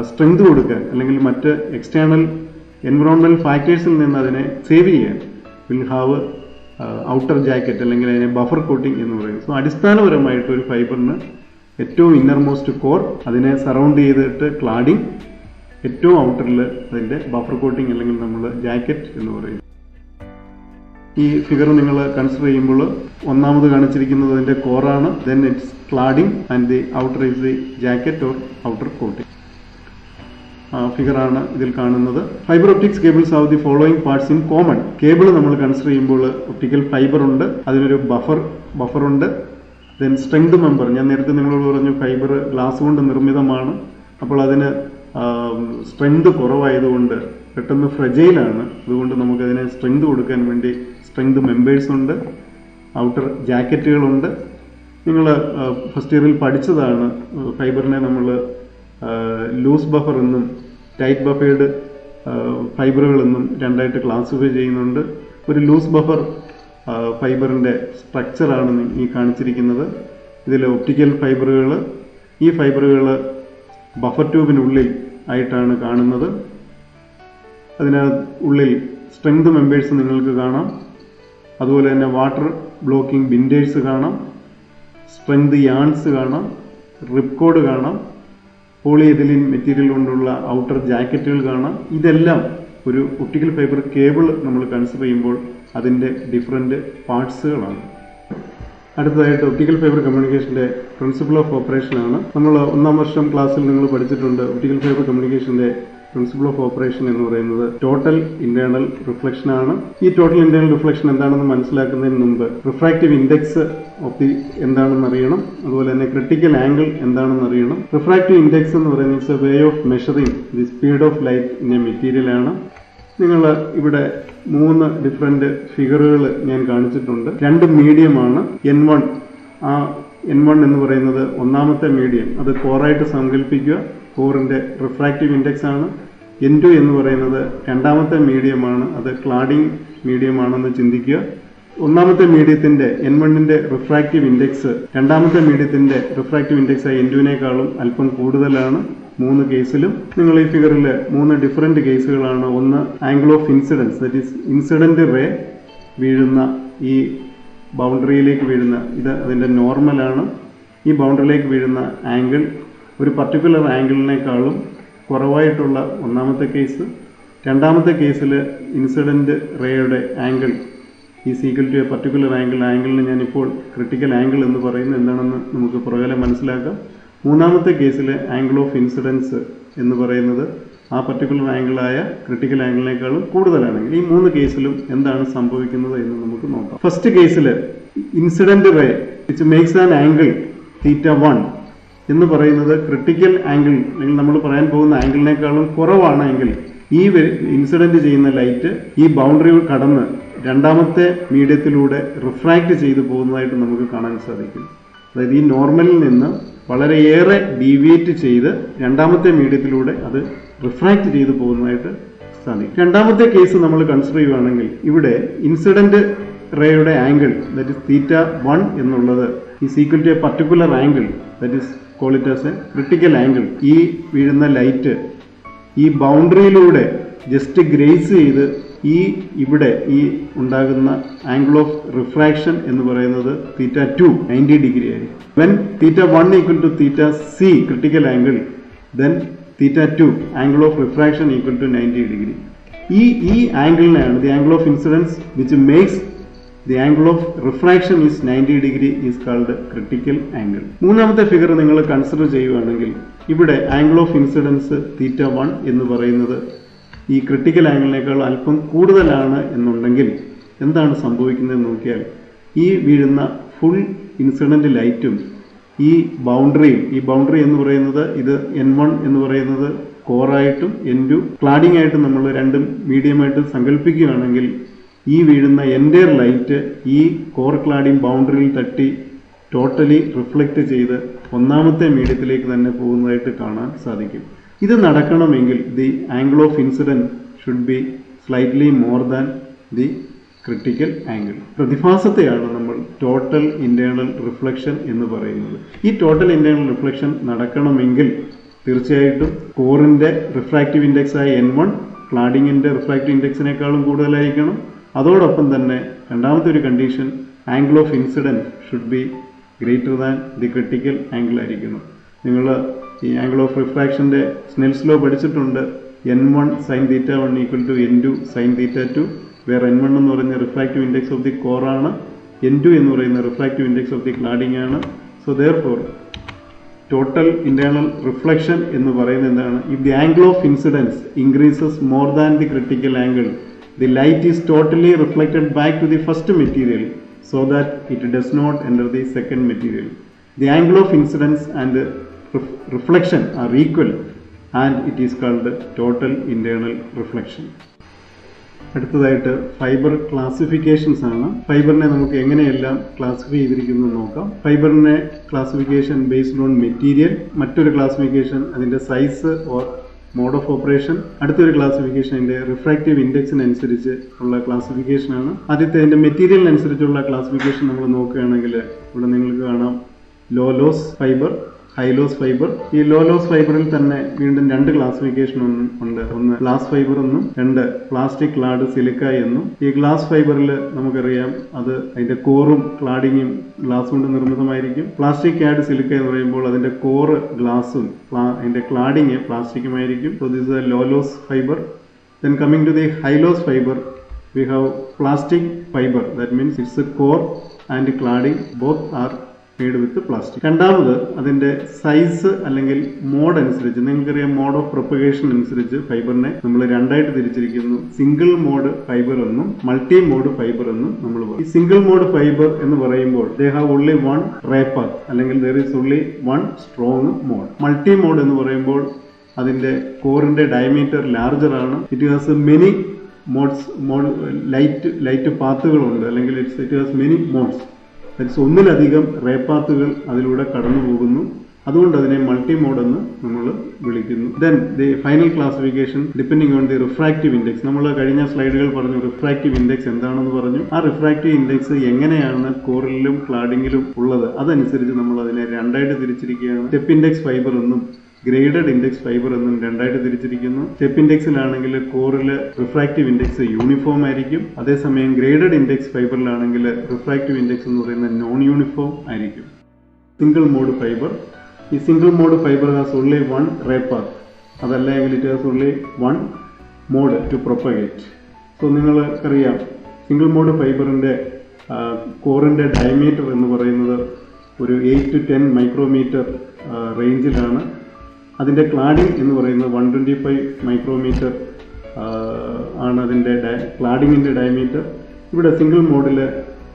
സ്ട്രെങ്ത് കൊടുക്കാൻ അല്ലെങ്കിൽ മറ്റ് എക്സ്റ്റേണൽ എൻവിറോൺമെൻറ്റൽ ഫാക്ടേഴ്സിൽ നിന്ന് അതിനെ സേവ് ചെയ്യാൻ വിൽ ഹാവ് ഔട്ടർ ജാക്കറ്റ് അല്ലെങ്കിൽ അതിനെ ബഫർ കോട്ടിംഗ് എന്ന് പറയും. സോ അടിസ്ഥാനപരമായിട്ട് ഒരു ഫൈബറിന് ഏറ്റവും ഇന്നർമോസ്റ്റ് കോർ, അതിനെ സറൗണ്ട് ചെയ്തിട്ട് ക്ലാഡിംഗ്, ഏറ്റവും ഔട്ടറിൽ അതിൻ്റെ ബഫർ കോട്ടിംഗ് അല്ലെങ്കിൽ നമ്മൾ ജാക്കറ്റ് എന്ന് പറയും. ഈ ഫിഗർ നിങ്ങൾ കൺസിഡർ ചെയ്യുമ്പോൾ ഒന്നാമത് കാണിച്ചിരിക്കുന്നത് അതിൻ്റെ കോറാണ്, then its cladding and the outer is the jacket or outer coating. ഫിഗറാണ് ഇതിൽ കാണുന്നത്. Fibre optics cables have the following parts in common. Cable നമ്മൾ കൺസിഡർ ചെയ്യുമ്പോൾ ഒപ്റ്റിക്കൽ ഫൈബർ ഉണ്ട്, അതിനൊരു ബഫറുണ്ട്, ദെൻ സ്ട്രെങ്ത് മെമ്പർ. ഞാൻ നേരത്തെ നിങ്ങളോട് പറഞ്ഞു ഫൈബർ ഗ്ലാസ് കൊണ്ട് നിർമ്മിതമാണ്, അപ്പോൾ അതിന് സ്ട്രെങ്ത് കുറവായതുകൊണ്ട് പെട്ടെന്ന് ഫ്രജൈലാണ്. അതുകൊണ്ട് നമുക്കതിനെ സ്ട്രെങ്ത് കൊടുക്കാൻ വേണ്ടി സ്ട്രെങ്ത് മെമ്പേഴ്സ് ഉണ്ട്, ഔട്ടർ ജാക്കറ്റുകളുണ്ട്. നിങ്ങൾ ഫസ്റ്റ് ഇയറിൽ പഠിച്ചതാണ് ഫൈബറിനെ നമ്മൾ ലൂസ് ബഫർ എന്നും ടൈറ്റ് ബഫേർഡ് ഫൈബറുകളെന്നും രണ്ടായിട്ട് ക്ലാസിഫൈ ചെയ്യുന്നുണ്ട്. ഒരു ലൂസ് ബഫർ ഫൈബറിൻ്റെ സ്ട്രക്ചറാണ് ഈ കാണിച്ചിരിക്കുന്നത്. ഇതിൽ ഒപ്റ്റിക്കൽ ഫൈബറുകൾ, ഈ ഫൈബറുകൾ ബഫർ ട്യൂബിനുള്ളിൽ ആയിട്ടാണ് കാണുന്നത്. ഉള്ളിൽ സ്ട്രെങ്ത് മെമ്പേഴ്സ് നിങ്ങൾക്ക് കാണാം, അതുപോലെ തന്നെ വാട്ടർ ബ്ലോക്കിംഗ് ബിൻഡേഴ്സ് കാണാം, സ്ട്രെങ്ത് യാൺസ് കാണാം, റിപ്കോഡ് കാണാം, പോളിയെഥിലീൻ മെറ്റീരിയൽ കൊണ്ടുള്ള ഔട്ടർ ജാക്കറ്റുകൾ കാണാം. ഇതെല്ലാം ഒരു ഒപ്റ്റിക്കൽ ഫൈബർ കേബിൾ നമ്മൾ കൺസിഡർ ചെയ്യുമ്പോൾ അതിൻ്റെ ഡിഫറെൻറ്റ് പാർട്സുകളാണ്. അടുത്തതായിട്ട് ഒപ്റ്റിക്കൽ ഫൈബർ കമ്മ്യൂണിക്കേഷൻ്റെ പ്രിൻസിപ്പിൾ ഓഫ് ഓപ്പറേഷനാണ്. നമ്മൾ 1ാം വർഷം ക്ലാസ്സിൽ നിങ്ങൾ പഠിച്ചിട്ടുണ്ട്. ഒപ്റ്റിക്കൽ ഫൈബർ കമ്മ്യൂണിക്കേഷൻ്റെ പ്രിൻസിപ്പിൾ ഓഫ് ഓപ്പറേഷൻ എന്ന് പറയുന്നത് ടോട്ടൽ ഇന്റേണൽ റിഫ്ലക്ഷൻ ആണ്. ഈ ടോട്ടൽ ഇന്റേണൽ റിഫ്ലക്ഷൻ എന്താണെന്ന് മനസ്സിലാക്കുന്നതിന് മുമ്പ് റിഫ്രാക്റ്റീവ് ഇൻഡെക്സ് ഓഫ് ദി എന്താണെന്ന് അറിയണം, അതുപോലെ തന്നെ ക്രിട്ടിക്കൽ ആംഗിൾ എന്താണെന്ന് അറിയണം. റിഫ്രാക്റ്റീവ് ഇൻഡെക്സ് എന്ന് പറയുന്നത് it's a way of measuring the speed of light in A material ആണ്. നിങ്ങൾ ഇവിടെ 3 ഡിഫറെന്റ് ഫിഗറുകൾ ഞാൻ കാണിച്ചിട്ടുണ്ട്. 2 മീഡിയമാണ്. N1, ആ N1 എന്ന് പറയുന്നത് 1ാമത്തെ മീഡിയം, അത് കോറായിട്ട് സങ്കല്പിക്കുക, കോറിന്റെ റിഫ്രാക്റ്റീവ് ഇൻഡെക്സ് ആണ്. N2 എന്ന് പറയുന്നത് 2ാമത്തെ മീഡിയമാണ്, അത് ക്ലാഡിംഗ് മീഡിയമാണെന്ന് ചിന്തിക്കുക. 1ാമത്തെ മീഡിയത്തിന്റെ N1ന്റെ റിഫ്രാക്റ്റീവ് ഇൻഡെക്സ് 2ാമത്തെ മീഡിയത്തിന്റെ റിഫ്രാക്റ്റീവ് ഇൻഡെക്സ് N2വിനേക്കാളും അല്പം കൂടുതലാണ് 3 കേസിലും. നിങ്ങൾ ഈ ഫിഗറിൽ 3 ഡിഫറെന്റ് കേസുകളാണ്. ഒന്ന് angle of incidence, that is incident ray വീഴുന്ന ഈ ബൗണ്ടറിയിലേക്ക് വീഴുന്ന, ഇത് അതിൻ്റെ നോർമലാണ്. ഈ ബൗണ്ടറിയിലേക്ക് വീഴുന്ന ആംഗിൾ ഒരു പർട്ടിക്കുലർ ആംഗിളിനേക്കാളും കുറവായിട്ടുള്ള 1ാമത്തെ കേസ്. 2ാമത്തെ കേസിൽ ഇൻസിഡന്റ് റേയുടെ angle is equal to a particular angle. ആംഗിളിന് ഞാനിപ്പോൾ ക്രിട്ടിക്കൽ ആംഗിൾ എന്ന് പറയുന്നത് എന്താണെന്ന് നമുക്ക് പുറകെ മനസ്സിലാക്കാം. 3ാമത്തെ കേസിൽ ആംഗിൾ ഓഫ് ഇൻസിഡൻസ് എന്ന് പറയുന്നത് ആ പർട്ടിക്കുലർ ആംഗിളായ ക്രിട്ടിക്കൽ ആംഗിളിനേക്കാളും കൂടുതലാണെങ്കിൽ ഈ 3 കേസിലും എന്താണ് സംഭവിക്കുന്നത് എന്ന് നമുക്ക് നോക്കാം. ഫസ്റ്റ് കേസിൽ incident ray which makes an angle θ1 എന്ന് പറയുന്നത് ക്രിട്ടിക്കൽ ആംഗിൾ അല്ലെങ്കിൽ നമ്മൾ പറയാൻ പോകുന്ന ആംഗിളിനേക്കാളും കുറവാണെങ്കിൽ ഈ ഇൻസിഡന്റ് ചെയ്യുന്ന ലൈറ്റ് ഈ ബൗണ്ടറി കടന്ന് 2ാമത്തെ മീഡിയത്തിലൂടെ റിഫ്രാക്ട് ചെയ്തു പോകുന്നതായിട്ട് നമുക്ക് കാണാൻ സാധിക്കും. അതായത് ഈ നോർമലിൽ നിന്ന് വളരെയേറെ ഡീവിയേറ്റ് ചെയ്ത് 2ാമത്തെ മീഡിയത്തിലൂടെ അത് റിഫ്രാക്ട് ചെയ്തു പോകുന്നതായിട്ട് സാധിക്കും. രണ്ടാമത്തെ കേസ് നമ്മൾ കൺസിഡർ ചെയ്യുകയാണെങ്കിൽ ഇവിടെ ഇൻസിഡന്റ് റേയുടെ ആംഗിൾ ദാറ്റ് ഇസ് θ1 എന്നുള്ളത് is equal to a particular angle that is call it as a critical angle. ഈ വീഴുന്ന ലൈറ്റ് ഈ ബൗണ്ടറിയിലൂടെ ജസ്റ്റ് ഗ്രേസ് ചെയ്ത് ഇവിടെ ഈ ഉണ്ടാകുന്ന ആംഗിൾ ഓഫ് റിഫ്രാക്ഷൻ എന്ന് പറയുന്നത് θ2 90 ഡിഗ്രി ആയിരിക്കും. When θ1 equal to θc critical angle, then θ2 angle of refraction equal to 90 degree. ഈ ആംഗിളിനെയാണ് the angle of incidence which makes the angle of refraction is 90 degree is called critical angle. മൂന്നാമത്തെ figure നിങ്ങൾ consider ചെയ്യുകയാണെങ്കിൽ ഇവിടെ angle of incidents θ1 എന്ന് പറയുന്നത് ഈ critical ആംഗിളിനേക്കാൾ അല്പം കൂടുതലാണ് എന്നുണ്ടെങ്കിൽ എന്താണ് സംഭവിക്കുന്നതെന്ന് നോക്കിയാൽ ഈ വീഴുന്ന ഫുൾ ഇൻസിഡന്റ് ലൈറ്റും ഈ ബൗണ്ടറി എന്ന് പറയുന്നത് ഇത് N1 എന്ന് പറയുന്നത് കോറായിട്ടും N2 ക്ലാഡിംഗ് ആയിട്ടും നമ്മൾ രണ്ടും മീഡിയമായിട്ട് സങ്കല്പിക്കുകയാണെങ്കിൽ ഈ വീഴുന്ന എൻ്റയർ ലൈറ്റ് ഈ കോർ ക്ലാഡിംഗ് ബൗണ്ടറിയിൽ തട്ടി ടോട്ടലി റിഫ്ലക്റ്റ് ചെയ്ത് ഒന്നാമത്തെ മീഡിയത്തിലേക്ക് തന്നെ പോകുന്നതായിട്ട് കാണാൻ സാധിക്കും. ഇത് നടക്കണമെങ്കിൽ the angle of incidence should be slightly more than the critical angle. പ്രതിഭാസത്തെയാണ് നമ്മൾ ടോട്ടൽ ഇന്റേണൽ റിഫ്ലക്ഷൻ എന്ന് പറയുന്നത്. ഈ ടോട്ടൽ ഇന്റേണൽ റിഫ്ലക്ഷൻ നടക്കണമെങ്കിൽ തീർച്ചയായിട്ടും കോറിന്റെ റിഫ്രാക്റ്റീവ് ഇൻഡെക്സ് ആയ N1 ക്ലാഡിങ്ങിന്റെ റിഫ്രാക്റ്റീവ് ഇൻഡെക്സിനേക്കാളും കൂടുതലായിരിക്കണം. അതോടൊപ്പം തന്നെ രണ്ടാമത്തെ ഒരു condition angle of incidence should be greater than the critical angle ആയിരിക്കണം. നിങ്ങൾ ഈ ആംഗിൾ ഓഫ് റിഫ്രാക്ഷന്റെ സ്നെൽസ് ലോ പഠിച്ചിട്ടുണ്ട്. N1 sin θ1 equal to N2 sin θ2, where N1 എന്ന് പറയുന്ന refractive index of the core ആണ്, N2 എന്ന് പറയുന്ന refractive index of the cladding ആണ്. So therefore total internal reflection എന്ന് പറയുന്നത് എന്താണ്? If the angle of incidence increases more than the critical angle, the light is totally reflected back to the first material so that it does not enter the second material. The angle of incidence and reflection are equal and it is called total internal reflection. അടുത്തതായിട്ട് fibre classifications ആണ്. ഫൈബറിനെ നമുക്ക് എങ്ങനെയെല്ലാം classify ചെയ്തിരിക്കുന്നു നോക്കാം. ഫൈബറിനെ ക്ലാസിഫിക്കേഷൻ based on material, മറ്റൊരു ക്ലാസിഫിക്കേഷൻ അതിന്റെ size or mode of operation, അടുത്തൊരു ക്ലാസിഫിക്കേഷൻ അതിന്റെ റിഫ്രാക്റ്റീവ് ഇൻഡെക്സിനനുസരിച്ച് ഉള്ള ക്ലാസിഫിക്കേഷനാണ്. ആദ്യത്തെ അതിന്റെ മെറ്റീരിയലിനനുസരിച്ചുള്ള ക്ലാസിഫിക്കേഷൻ നമ്മൾ നോക്കുകയാണെങ്കിൽ ഇവിടെ നിങ്ങൾക്ക് കാണാം low loss fibre, high loss fibre. ഈ ലോ ലോസ് ഫൈബറിൽ തന്നെ വീണ്ടും രണ്ട് ക്ലാസിഫിക്കേഷൻ ഉണ്ട്. ഒന്ന് ഗ്ലാസ് ഫൈബർ എന്നും രണ്ട് പ്ലാസ്റ്റിക് ക്ലാഡ് സിലിക്ക എന്നും. ഈ ഗ്ലാസ് ഫൈബറിൽ നമുക്കറിയാം അത് അതിന്റെ കോറും ക്ലാഡിങ്ങും ഗ്ലാസ് കൊണ്ട് നിർമ്മിതമായിരിക്കും. പ്ലാസ്റ്റിക് ക്ലാഡ് സിലിക്ക എന്ന് പറയുമ്പോൾ അതിന്റെ കോറ് ഗ്ലാസും അതിന്റെ ക്ലാഡിങ് പ്ലാസ്റ്റിക്കുമായിരിക്കും. So this is a low loss fibre. Then coming to the high loss fiber, we have plastic fiber. That means its core and cladding both are made with plastic. രണ്ടാമത് അതിന്റെ size അല്ലെങ്കിൽ mode അനുസരിച്ച്, നിങ്ങൾക്കറിയാം mode of propagation അനുസരിച്ച് ഫൈബറിനെ നമ്മൾ രണ്ടായിട്ട് തിരിച്ചിരിക്കുന്നു. Single mode fibre എന്നും മൾട്ടി മോഡ് ഫൈബർ എന്നും നമ്മൾ പറയും. ഈ സിംഗിൾ മോഡ് ഫൈബർ എന്ന് പറയുമ്പോൾ they have only one ray path അല്ലെങ്കിൽ there is only one strong mode. Multi mode എന്ന് പറയുമ്പോൾ അതിന്റെ കോറിന്റെ ഡയമീറ്റർ ലാർജർ ആണ്. It has many modes, light പാത്തുകളുണ്ട് അല്ലെങ്കിൽ ഇറ്റ് ഹാസ് മെനി മോഡ്സ്. ഒന്നിലധികം റേ പാത്തുകൾ അതിലൂടെ കടന്നു പോകുന്നു. അതുകൊണ്ട് അതിനെ മൾട്ടി മോഡ് എന്ന് നമ്മൾ വിളിക്കുന്നു. Then the final classification depending on the refractive index. നമ്മൾ കഴിഞ്ഞ സ്ലൈഡുകൾ പറഞ്ഞു റിഫ്രാക്റ്റീവ് ഇൻഡെക്സ് എന്താണെന്ന് പറഞ്ഞു. ആ റിഫ്രാക്റ്റീവ് ഇൻഡെക്സ് എങ്ങനെയാണ് കോറിലും ക്ലാഡിങ്ങിലും ഉള്ളത് അതനുസരിച്ച് നമ്മൾ അതിനെ രണ്ടായിട്ട് തിരിച്ചിരിക്കുകയാണ്. സ്റ്റെപ്പ് ഇൻഡെക്സ് ഫൈബർ എന്നും ഗ്രേഡഡ് ഇൻഡെക്സ് ഫൈബർ എന്നും രണ്ടായിട്ട് തിരിച്ചിരിക്കുന്നു. സ്റ്റെപ്പ് ഇൻഡെക്സിലാണെങ്കിൽ കോറിൽ റിഫ്രാക്റ്റീവ് ഇൻഡെക്സ് യൂണിഫോം ആയിരിക്കും. അതേസമയം ഗ്രേഡഡ് ഇൻഡെക്സ് ഫൈബറിലാണെങ്കിൽ റിഫ്രാക്റ്റീവ് ഇൻഡെക്സ് എന്ന് പറയുന്നത് നോൺ യൂണിഫോം ആയിരിക്കും. സിംഗിൾ മോഡ് ഫൈബർ, ഈ single mode fibre has only one ray path, അതല്ലെങ്കിൽ it has only one mode to propagate. So നിങ്ങൾക്കറിയാം സിംഗിൾ മോഡ് ഫൈബറിന്റെ കോറിന്റെ ഡയമീറ്റർ എന്ന് പറയുന്നത് ഒരു 8 to 10 മൈക്രോമീറ്റർ റേഞ്ചിലാണ്. അതിൻ്റെ ക്ലാഡിംഗ് എന്ന് പറയുന്നത് 125 മൈക്രോമീറ്റർ ആണ് അതിൻ്റെ ക്ലാഡിങ്ങിൻ്റെ ഡയമീറ്റർ. ഇവിടെ സിംഗിൾ മോഡിൽ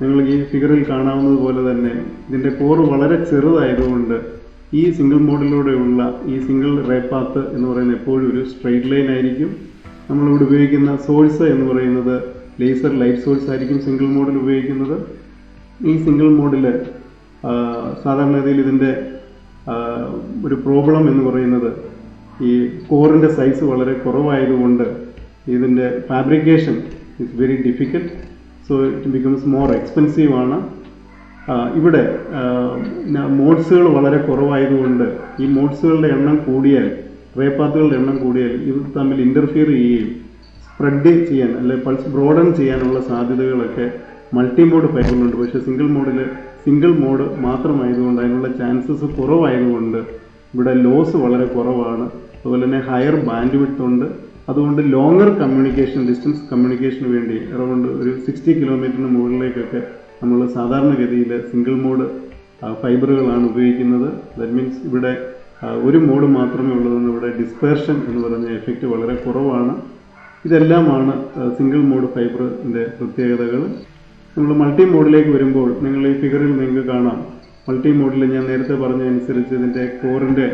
നിങ്ങൾ ഈ ഫിഗറിൽ കാണാവുന്നത് പോലെ തന്നെ ഇതിൻ്റെ കോറ് വളരെ ചെറുതായതുകൊണ്ട് ഈ സിംഗിൾ മോഡിലൂടെയുള്ള ഈ സിംഗിൾ റേ പാത്ത് എന്ന് പറയുന്നത് എപ്പോഴും ഒരു സ്ട്രെയിറ്റ് ലൈൻ ആയിരിക്കും. നമ്മളിവിടെ ഉപയോഗിക്കുന്ന സോഴ്സ് എന്ന് പറയുന്നത് ലേസർ ലൈറ്റ് സോഴ്സ് ആയിരിക്കും സിംഗിൾ മോഡിൽ ഉപയോഗിക്കുന്നത്. ഈ സിംഗിൾ മോഡിൽ സാധാരണഗതിയിൽ ഇതിൻ്റെ ഒരു പ്രോബ്ലം എന്ന് പറയുന്നത് ഈ കോറിൻ്റെ സൈസ് വളരെ കുറവായതുകൊണ്ട് ഇതിൻ്റെ fabrication is very difficult, so it becomes more expensive ആണ്. ഇവിടെ മോഡ്സുകൾ വളരെ കുറവായതുകൊണ്ട് ഈ മോഡ്സുകളുടെ എണ്ണം കൂടിയാൽ, റേ പാത്തുകളുടെ എണ്ണം കൂടിയാൽ ഇത് തമ്മിൽ ഇൻ്റർഫിയർ ചെയ്യുകയും സ്പ്രെഡ് ചെയ്യാൻ അല്ലെങ്കിൽ പൾസ് ബ്രോഡൻ ചെയ്യാനുള്ള സാധ്യതകളൊക്കെ മൾട്ടി മോഡ് ഫൈബറിലുണ്ട്. പക്ഷേ സിംഗിൾ മോഡ് മാത്രമായതുകൊണ്ട് അതിനുള്ള ചാൻസസ് കുറവായതുകൊണ്ട് ഇവിടെ ലോസ് വളരെ കുറവാണ്. അതുപോലെ തന്നെ ഹയർ ബാൻഡ് വിഡ്ത്ത് ഉണ്ട്. അതുകൊണ്ട് ലോങ്ങർ കമ്മ്യൂണിക്കേഷൻ, ഡിസ്റ്റൻസ് കമ്മ്യൂണിക്കേഷന് വേണ്ടി അറൗണ്ട് ഒരു 60 കിലോമീറ്ററിന് മുകളിലേക്കൊക്കെ നമ്മൾ സാധാരണഗതിയിൽ സിംഗിൾ മോഡ് ഫൈബറുകളാണ് ഉപയോഗിക്കുന്നത്. ദാറ്റ് മീൻസ് ഇവിടെ ഒരു മോഡ് മാത്രമേ ഉള്ളതെന്ന് ഇവിടെ ഡിസ്പേർഷൻ എന്ന് പറഞ്ഞ എഫക്റ്റ് വളരെ കുറവാണ്. ഇതെല്ലാമാണ് സിംഗിൾ മോഡ് ഫൈബറിൻ്റെ പ്രത്യേകതകൾ. നമ്മൾ മൾട്ടി മോഡിലേക്ക് വരുമ്പോൾ നിങ്ങൾ ഈ ഫിഗറിൽ നിങ്ങൾക്ക് കാണാം, മൾട്ടി മോഡിൽ ഞാൻ നേരത്തെ പറഞ്ഞതനുസരിച്ച് ഇതിൻ്റെ കോറിൻ്റെ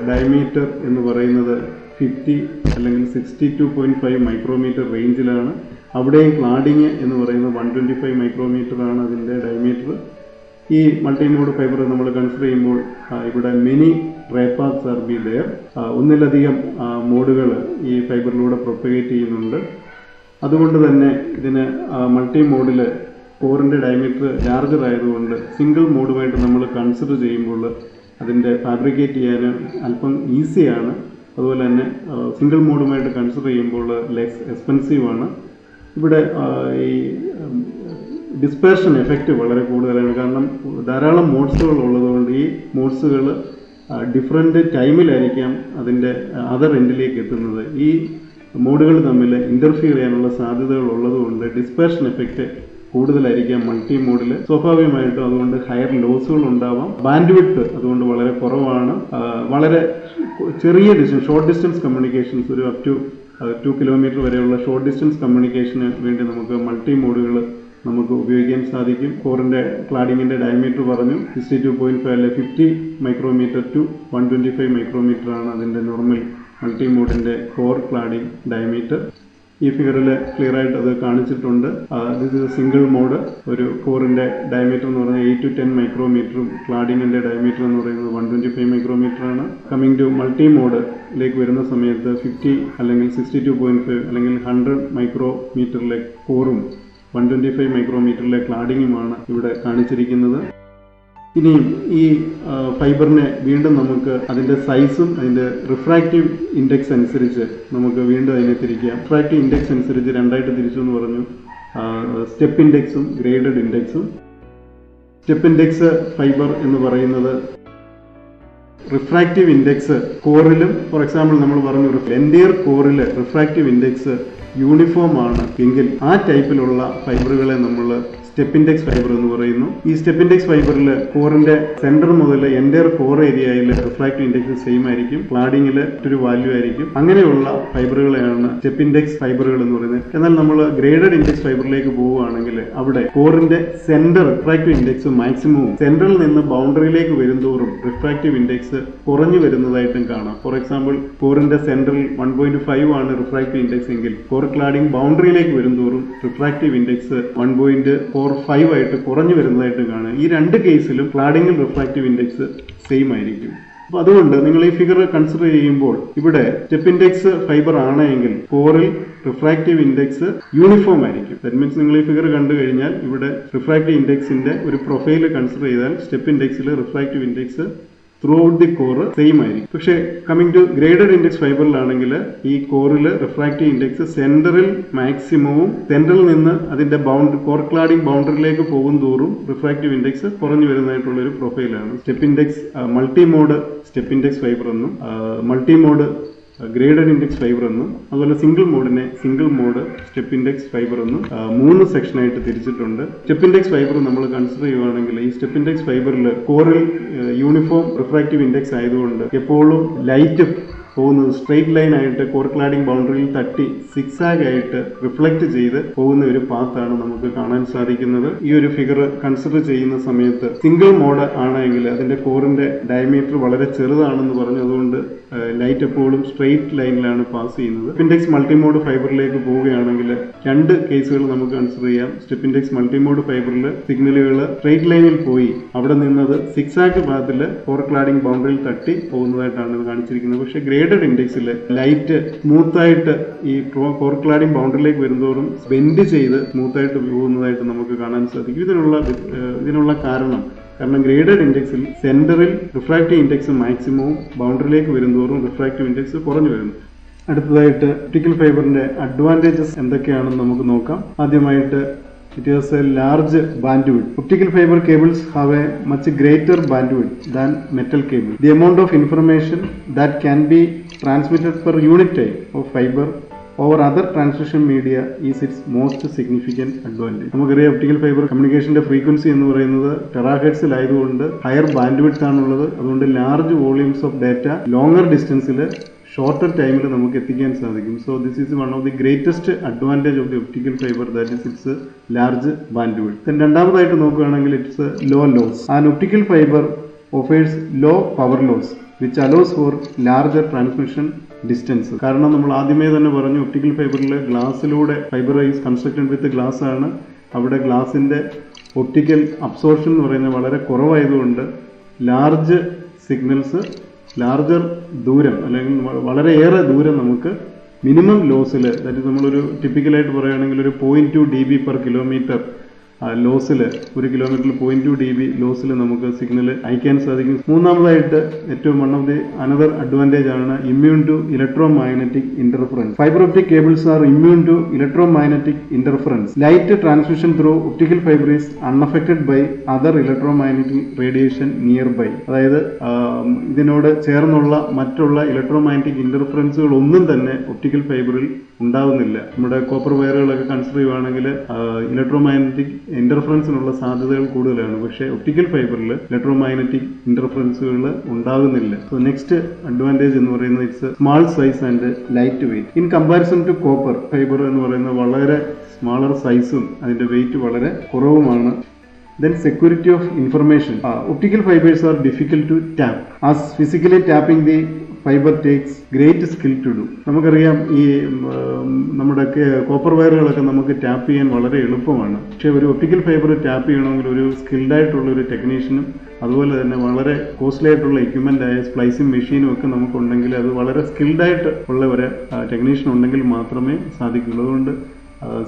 ഡയമീറ്റർ എന്ന് പറയുന്നത് 50 അല്ലെങ്കിൽ 62.5 മൈക്രോമീറ്റർ റേഞ്ചിലാണ്. അവിടെയും ക്ലാഡിങ് എന്ന് പറയുന്നത് 125 മൈക്രോമീറ്റർ ആണ് അതിൻ്റെ ഡയമീറ്റർ. ഈ മൾട്ടി മോഡ് ഫൈബർ നമ്മൾ കൺസിഡർ ചെയ്യുമ്പോൾ ഇവിടെ many ray paths are be there. ഒന്നിലധികം മോഡുകൾ ഈ ഫൈബറിലൂടെ പ്രൊപ്പഗേറ്റ് ചെയ്യുന്നുണ്ട്. അതുകൊണ്ട് തന്നെ ഇതിന് മൾട്ടി മോഡിൽ കോറിൻ്റെ ഡയമീറ്റർ ലാർജർ ആയതുകൊണ്ട് സിംഗിൾ മോഡുമായിട്ട് നമ്മൾ കൺസിഡർ ചെയ്യുമ്പോൾ അതിൻ്റെ ഫാബ്രിക്കേറ്റ് ചെയ്യാൻ അല്പം ഈസിയാണ്. അതുപോലെ തന്നെ സിംഗിൾ മോഡുമായിട്ട് കൺസിഡർ ചെയ്യുമ്പോൾ ലെസ് എക്സ്പെൻസീവ് ആണ്. ഇവിടെ ഈ ഡിസ്പേർഷൻ എഫക്റ്റ് വളരെ കൂടുതലാണ്. കാരണം ധാരാളം മോഡ്സുകൾ ഉള്ളതുകൊണ്ട് ഈ മോഡ്സുകൾ ഡിഫറെൻറ്റ് ടൈമിലായിരിക്കാം അതിൻ്റെ അതർ എൻഡിലേക്ക് എത്തുന്നത്. ഈ മോഡുകൾ തമ്മിൽ ഇൻ്റർഫിയർ ചെയ്യാനുള്ള സാധ്യതകൾ ഉള്ളതുകൊണ്ട് ഡിസ്പേർഷൻ എഫക്റ്റ് കൂടുതലായിരിക്കാം മൾട്ടി മോഡിൽ. സ്വാഭാവികമായിട്ടും അതുകൊണ്ട് ഹയർ ലോസുകൾ ഉണ്ടാവാം. ബാൻഡ് വിഡ്ത്ത് അതുകൊണ്ട് വളരെ കുറവാണ്. വളരെ ചെറിയ ഡിസ്റ്റൻസ്, ഷോർട്ട് ഡിസ്റ്റൻസ് കമ്മ്യൂണിക്കേഷൻസ്, ഒരു അപ് ടു 2 കിലോമീറ്റർ വരെയുള്ള ഷോർട്ട് ഡിസ്റ്റൻസ് കമ്മ്യൂണിക്കേഷന് വേണ്ടി നമുക്ക് മൾട്ടി മോഡുകൾ നമുക്ക് ഉപയോഗിക്കാൻ സാധിക്കും. കോറിൻ്റെ ക്ലാഡിങ്ങിൻ്റെ ഡയമീറ്റർ പറഞ്ഞു 62.5 അല്ലെ 50 മൈക്രോമീറ്റർ ടു 125 മൈക്രോമീറ്റർ ആണ് അതിൻ്റെ നോർമൽ മൾട്ടി മോഡിൻ്റെ കോർ ക്ലാഡിംഗ് ഡയമീറ്റർ. ഈ ഫിഗറിൽ ക്ലിയർ ആയിട്ട് അത് കാണിച്ചിട്ടുണ്ട്. This is single mode. ഒരു കോറിൻ്റെ ഡയമീറ്റർ എന്ന് പറഞ്ഞാൽ 8 to 10 മൈക്രോമീറ്ററും ക്ലാഡിങ്ങിൻ്റെ ഡയമീറ്റർ എന്ന് പറയുന്നത് 125 മൈക്രോമീറ്റർ ആണ്. കമ്മിങ് ടു മൾട്ടി മോഡിലേക്ക് വരുന്ന സമയത്ത് 50 അല്ലെങ്കിൽ 62.5 അല്ലെങ്കിൽ 100 മൈക്രോമീറ്ററിലെ കോറും 125 മൈക്രോമീറ്ററിലെ ക്ലാഡിങ്ങുമാണ് ഇവിടെ കാണിച്ചിരിക്കുന്നത്. ഇനിയും ഈ ഫൈബറിനെ വീണ്ടും നമുക്ക് അതിൻ്റെ സൈസും അതിൻ്റെ റിഫ്രാക്റ്റീവ് ഇൻഡെക്സ് അനുസരിച്ച് നമുക്ക് വീണ്ടും അതിനെ തിരിക്കാം. റിഫ്രാക്റ്റീവ് ഇൻഡെക്സ് അനുസരിച്ച് രണ്ടായിട്ട് തിരിച്ചു എന്ന് പറഞ്ഞു, സ്റ്റെപ്പ് ഇൻഡെക്സും ഗ്രേഡഡ് ഇൻഡെക്സും. സ്റ്റെപ്പ് ഇൻഡെക്സ് ഫൈബർ എന്ന് പറയുന്നത് റിഫ്രാക്റ്റീവ് ഇൻഡെക്സ് കോറിലും, ഫോർ എക്സാമ്പിൾ നമ്മൾ പറഞ്ഞു എൻഡിയർ കോറിൽ റിഫ്രാക്റ്റീവ് ഇൻഡെക്സ് യൂണിഫോം ആണ് എങ്കിൽ ആ ടൈപ്പിലുള്ള ഫൈബറുകളെ നമ്മൾ സ്റ്റെപ്പ് ഇൻഡെക്സ് ഫൈബർ എന്ന് പറയുന്നു. ഈ സ്റ്റെപ്പ് ഇൻഡെക്സ് ഫൈബറിൽ കോറിന്റെ സെന്റർ മുതൽ എൻഡയർ കോർ ഏരിയയിൽ റിഫ്രാക്റ്റീവ് ഇൻഡെക്സ് സെയിം ആയിരിക്കും, ക്ലാഡിങ്ങിൽ ഒരു വാല്യൂ ആയിരിക്കും. അങ്ങനെയുള്ള ഫൈബറുകളെയാണ് സ്റ്റെപ്പ് ഇൻഡെക്സ് ഫൈബറുകൾ എന്ന് പറയുന്നത്. എന്നാൽ നമ്മൾ ഗ്രേഡഡ് ഇൻഡെക്സ് ഫൈബറിലേക്ക് പോവുകയാണെങ്കിൽ അവിടെ കോറിന്റെ സെന്റർ റിഫ്രാക്റ്റീവ് ഇൻഡെക്സ് മാക്സിമവും സെന്ററിൽ നിന്ന് ബൗണ്ടറിയിലേക്ക് വരുന്തോറും റിഫ്രാക്റ്റീവ് ഇൻഡെക്സ് കുറഞ്ഞു വരുന്നതായിട്ടും കാണാം. ഫോർ എക്സാമ്പിൾ കോറിന്റെ സെന്ററിൽ 1.5 ആണ് റിഫ്രാക്റ്റീവ് ഇൻഡെക്സ് എങ്കിൽ കോർ ക്ലാഡിംഗ് ബൗണ്ടറിയിലേക്ക് വരുന്തോറും റിഫ്രാക്റ്റീവ് ഇൻഡെക്സ് 1.45 ആയിട്ട് കുറഞ്ഞു വരുന്നതായിട്ട് കാണാം. ഈ രണ്ട് കേസിലും ക്ലാഡിംഗിൽ റിഫ്രാക്റ്റീവ് ഇൻഡെക്സ് സെയിം ആയിരിക്കും. അപ്പോൾ അതുകൊണ്ട് നിങ്ങൾ ഈ ഫിഗർ കൺസിഡർ ചെയ്യുമ്പോൾ ഇവിടെ സ്റ്റെപ്പ് ഇൻഡെക്സ് ഫൈബർ ആണെങ്കിൽ കോറിൽ റിഫ്രാക്റ്റീവ് ഇൻഡെക്സ് യൂണിഫോം ആയിരിക്കും. ദാറ്റ് മീൻസ് നിങ്ങൾ ഈ ഫിഗർ കണ്ടു കഴിഞ്ഞാൽ ഇവിടെ റിഫ്രാക്റ്റീവ് ഇൻഡെക്സിന്റെ ഒരു പ്രൊഫൈൽ കൺസിഡർ ചെയ്താൽ സ്റ്റെപ്പ് ഇൻഡെക്സിൽ refractive index throughout the core same ആയിരിക്കും. പക്ഷേ കമ്മിങ് ടു ഗ്രേഡഡ് ഇൻഡെക്സ് ഫൈബറിലാണെങ്കിൽ ഈ കോറിൽ റിഫ്രാക്റ്റീവ് ഇൻഡെക്സ് സെന്ററിൽ മാക്സിമവും സെന്ററിൽ നിന്ന് അതിന്റെ കോർ ക്ലാഡിംഗ് ബൗണ്ടറിയിലേക്ക് പോകും തോറും റിഫ്രാക്റ്റീവ് ഇൻഡെക്സ് കുറഞ്ഞു വരുന്നതായിട്ടുള്ള ഒരു പ്രൊഫൈലാണ്. Step index multi mode step index fibre എന്നും multi mode graded index fibre എന്നും അതുപോലെ സിംഗിൾ മോഡിനെ single mode step index fibre എന്നും 3 സെക്ഷനായിട്ട് തിരിച്ചിട്ടുണ്ട്. സ്റ്റെപ്പ് ഇൻഡെക്സ് ഫൈബർ നമ്മൾ കൺസിഡർ ചെയ്യുകയാണെങ്കിൽ ഈ സ്റ്റെപ്പ് ഇൻഡെക്സ് ഫൈബറിൽ കോറിൽ യൂണിഫോം റിഫ്രാക്റ്റീവ് ഇൻഡെക്സ് ആയതുകൊണ്ട് എപ്പോഴും ലൈറ്റ് പോകുന്നത് സ്ട്രെയിറ്റ് ലൈൻ ആയിട്ട് കോർ ക്ലാഡിംഗ് ബൗണ്ടറിയിൽ തട്ടി സിക്സാഗ് ആയിട്ട് റിഫ്ലക്ട് ചെയ്ത് പോകുന്ന ഒരു പാത്താണ് നമുക്ക് കാണാൻ സാധിക്കുന്നത്. ഈ ഒരു ഫിഗർ കൺസിഡർ ചെയ്യുന്ന സമയത്ത് സിംഗിൾ മോഡ് ആണെങ്കിൽ അതിന്റെ കോറിന്റെ ഡയമീറ്റർ വളരെ ചെറുതാണെന്ന് പറഞ്ഞു, അതുകൊണ്ട് ലൈറ്റ് എപ്പോഴും സ്ട്രെയിറ്റ് ലൈനിലാണ് പാസ് ചെയ്യുന്നത്. സ്റ്റെപ്പ് ഇൻഡെക്സ് മൾട്ടിമോഡ് ഫൈബറിലേക്ക് പോവുകയാണെങ്കിൽ 2 കേസുകൾ നമുക്ക് കൺസിഡർ ചെയ്യാം. സ്റ്റെപ്പ് ഇൻഡെക്സ് മൾട്ടിമോഡ് ഫൈബറിൽ സിഗ്നലുകൾ സ്ട്രെയിറ്റ് ലൈനിൽ പോയി അവിടെ നിന്നത് സിക്സാഗ് പാത്തിൽ കോർ ക്ലാഡിംഗ് ബൗണ്ടറിയിൽ തട്ടി പോകുന്നതായിട്ടാണ് ഇത് കാണിച്ചിരിക്കുന്നത്. പക്ഷേ ഗ്രേഡഡ് ഇൻഡെക്സിൽ ലൈറ്റ് സ്മൂത്തായിട്ട് ഈ കോർ ക്ലാഡിംഗ് ബൗണ്ടറിയിലേക്ക് വരുന്നതോറും ബെൻഡ് ചെയ്ത് സ്മൂത്തായിട്ട് പോകുന്നതായിട്ട് നമുക്ക് കാണാൻ സാധിക്കും. ഇതിനുള്ള കാരണം ഗ്രേഡഡ് ഇൻഡെക്സിൽ സെന്ററിൽ റിഫ്രാക്റ്റീവ് ഇൻഡെക്സ് മാക്സിമവും ബൗണ്ടറിയിലേക്ക് വരുന്നതോറും റിഫ്രാക്റ്റീവ് ഇൻഡെക്സ് കുറഞ്ഞു വരുന്നു. അടുത്തതായിട്ട് ഒപ്റ്റിക്കൽ ഫൈബറിന്റെ അഡ്വാൻറ്റേജസ് എന്തൊക്കെയാണെന്ന് നമുക്ക് നോക്കാം. ആദ്യമായിട്ട് it has a large bandwidth. Optical fiber cables have a much greater bandwidth than metal cable. The amount of information that can be transmitted per unit time of fiber over other transmission media is its most significant advantage. നമുക്കറിയാം optical fibre കമ്മ്യൂണിക്കേഷന്റെ frequency എന്ന് പറയുന്നത് ടെറാഹെർട്സിലായതുകൊണ്ട് higher bandwidth ആണുള്ളത്. അതുകൊണ്ട് large volumes of data longer ഡിസ്റ്റൻസിൽ shorter ടൈമിൽ നമുക്ക് എത്തിക്കാൻ സാധിക്കും. So this is one of the greatest advantage of the optical fibre, that is its large bandwidth. രണ്ടാമതായിട്ട് നോക്കുകയാണെങ്കിൽ its low loss. And optical fibre offers low power loss which allows for larger transmission distance. കാരണം നമ്മൾ ആദ്യമേ തന്നെ പറഞ്ഞു optical ഫൈബറിൽ ഗ്ലാസ്സിലൂടെ fibre is constructed with glass ആണ്. അവിടെ ഗ്ലാസിന്റെ ഒപ്റ്റിക്കൽ അബ്സോർപ്ഷൻ എന്ന് പറയുന്നത് വളരെ കുറവായതുകൊണ്ട് ലാർജ് സിഗ്നൽസ് ലാർജർ ദൂരം അല്ലെങ്കിൽ വളരെയേറെ ദൂരം നമുക്ക് മിനിമം ലോസിൽ, ദാറ്റ് നമ്മളൊരു ടിപ്പിക്കലായിട്ട് പറയുകയാണെങ്കിൽ ഒരു 0.2 dB per കിലോമീറ്റർ ലോസിൽ, ഒരു കിലോമീറ്ററിൽ 0.2 dB ലോസിൽ നമുക്ക് സിഗ്നൽ അയക്കാൻ സാധിക്കും. മൂന്നാമതായിട്ട് ഏറ്റവും one of the another advantage ആണ് immune to electromagnetic interference. Fibre optic cables are immune to electromagnetic interference. Light transmission through optical fibre is unaffected by other electromagnetic radiation nearby. അതായത് ഇതിനോട് ചേർന്നുള്ള മറ്റുള്ള electro magnetic ഇന്റർഫറൻസുകൾ ഒന്നും തന്നെ optical ഫൈബറിൽ ഉണ്ടാവുന്നില്ല. നമ്മുടെ copper വയറുകളൊക്കെ കൺസിഡർ ചെയ്യുവാണെങ്കിൽ ഇലക്ട്രോ മാഗ്നറ്റിക് ഇന്റർഫറൻസിനുള്ള സാധ്യതകൾ കൂടുതലാണ്. പക്ഷേ ഒപ്റ്റിക്കൽ ഫൈബറിൽ ഇലക്ട്രോ മാഗ്നറ്റിക് ഇന്റർഫറൻസുകൾ ഉണ്ടാകുന്നില്ല. സോ നെക്സ്റ്റ് അഡ്വാൻറ്റേജ് എന്ന് പറയുന്നത് it's small size and light weight. In comparison to copper fibre എന്ന് പറയുന്നത് വളരെ സ്മാളർ സൈസും അതിന്റെ വെയിറ്റ് വളരെ കുറവുമാണ്. Then security of information. Optical fibers are difficult to tap, as physically tapping the fiber takes great skill to do. നമുക്കറിയാം ഈ നമ്മുടെ copper വയറുകളൊക്കെ നമുക്ക് ടാപ്പ് ചെയ്യാൻ വളരെ എളുപ്പമാണ്. പക്ഷേ ഒരു ഒപ്റ്റിക്കൽ ഫൈബർ ടാപ്പ് ചെയ്യണമെങ്കിൽ ഒരു സ്കിൽഡ് ആയിട്ടുള്ള ഒരു ടെക്നീഷ്യനും അതുപോലെ തന്നെ വളരെ കോസ്റ്റ്ലി ആയിട്ടുള്ള എക്യുപ്മെന്റ് ആയ സ്പ്ലൈസിംഗ് മെഷീനും ഒക്കെ നമുക്കുണ്ടെങ്കിൽ അത് വളരെ സ്കിൽഡ് ആയിട്ട് ഉള്ള ഒരു ടെക്നീഷ്യൻ ഉണ്ടെങ്കിൽ മാത്രമേ സാധിക്കുള്ളൂ. അതുകൊണ്ട്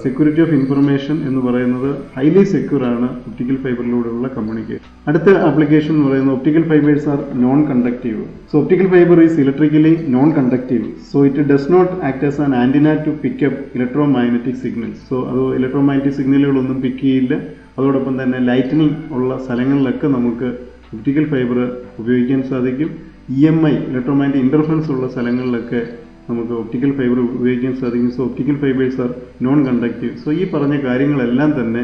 സെക്യൂരിറ്റി ഓഫ് ഇൻഫർമേഷൻ എന്ന് പറയുന്നത് ഹൈലി സെക്യൂർ ആണ് ഒപ്റ്റിക്കൽ ഫൈബറിലൂടെയുള്ള കമ്മ്യൂണിക്കേഷൻ. അടുത്ത ആപ്ലിക്കേഷൻ എന്ന് പറയുന്നത് optical fibres are non conductive. So optical fibre is electrically non conductive. So it does not act as an antenna to pick up electro magnetic signals. So അത് electro magnetic സിഗ്നലുകളൊന്നും pick ചെയ്യില്ല. അതോടൊപ്പം തന്നെ lightening ഉള്ള സ്ഥലങ്ങളിലൊക്കെ നമുക്ക് optical fibre ഉപയോഗിക്കാൻ സാധിക്കും. EMI ഇലക്ട്രോ മാഗ്നറ്റിക് ഇന്റർഫറൻസ് ഉള്ള സ്ഥലങ്ങളിലൊക്കെ നമുക്ക് ഒപ്റ്റിക്കൽ ഫൈബർ ഉപയോഗിക്കാൻ സാധിക്കും. So optical fibres are non conductive. So ഈ പറഞ്ഞ കാര്യങ്ങളെല്ലാം തന്നെ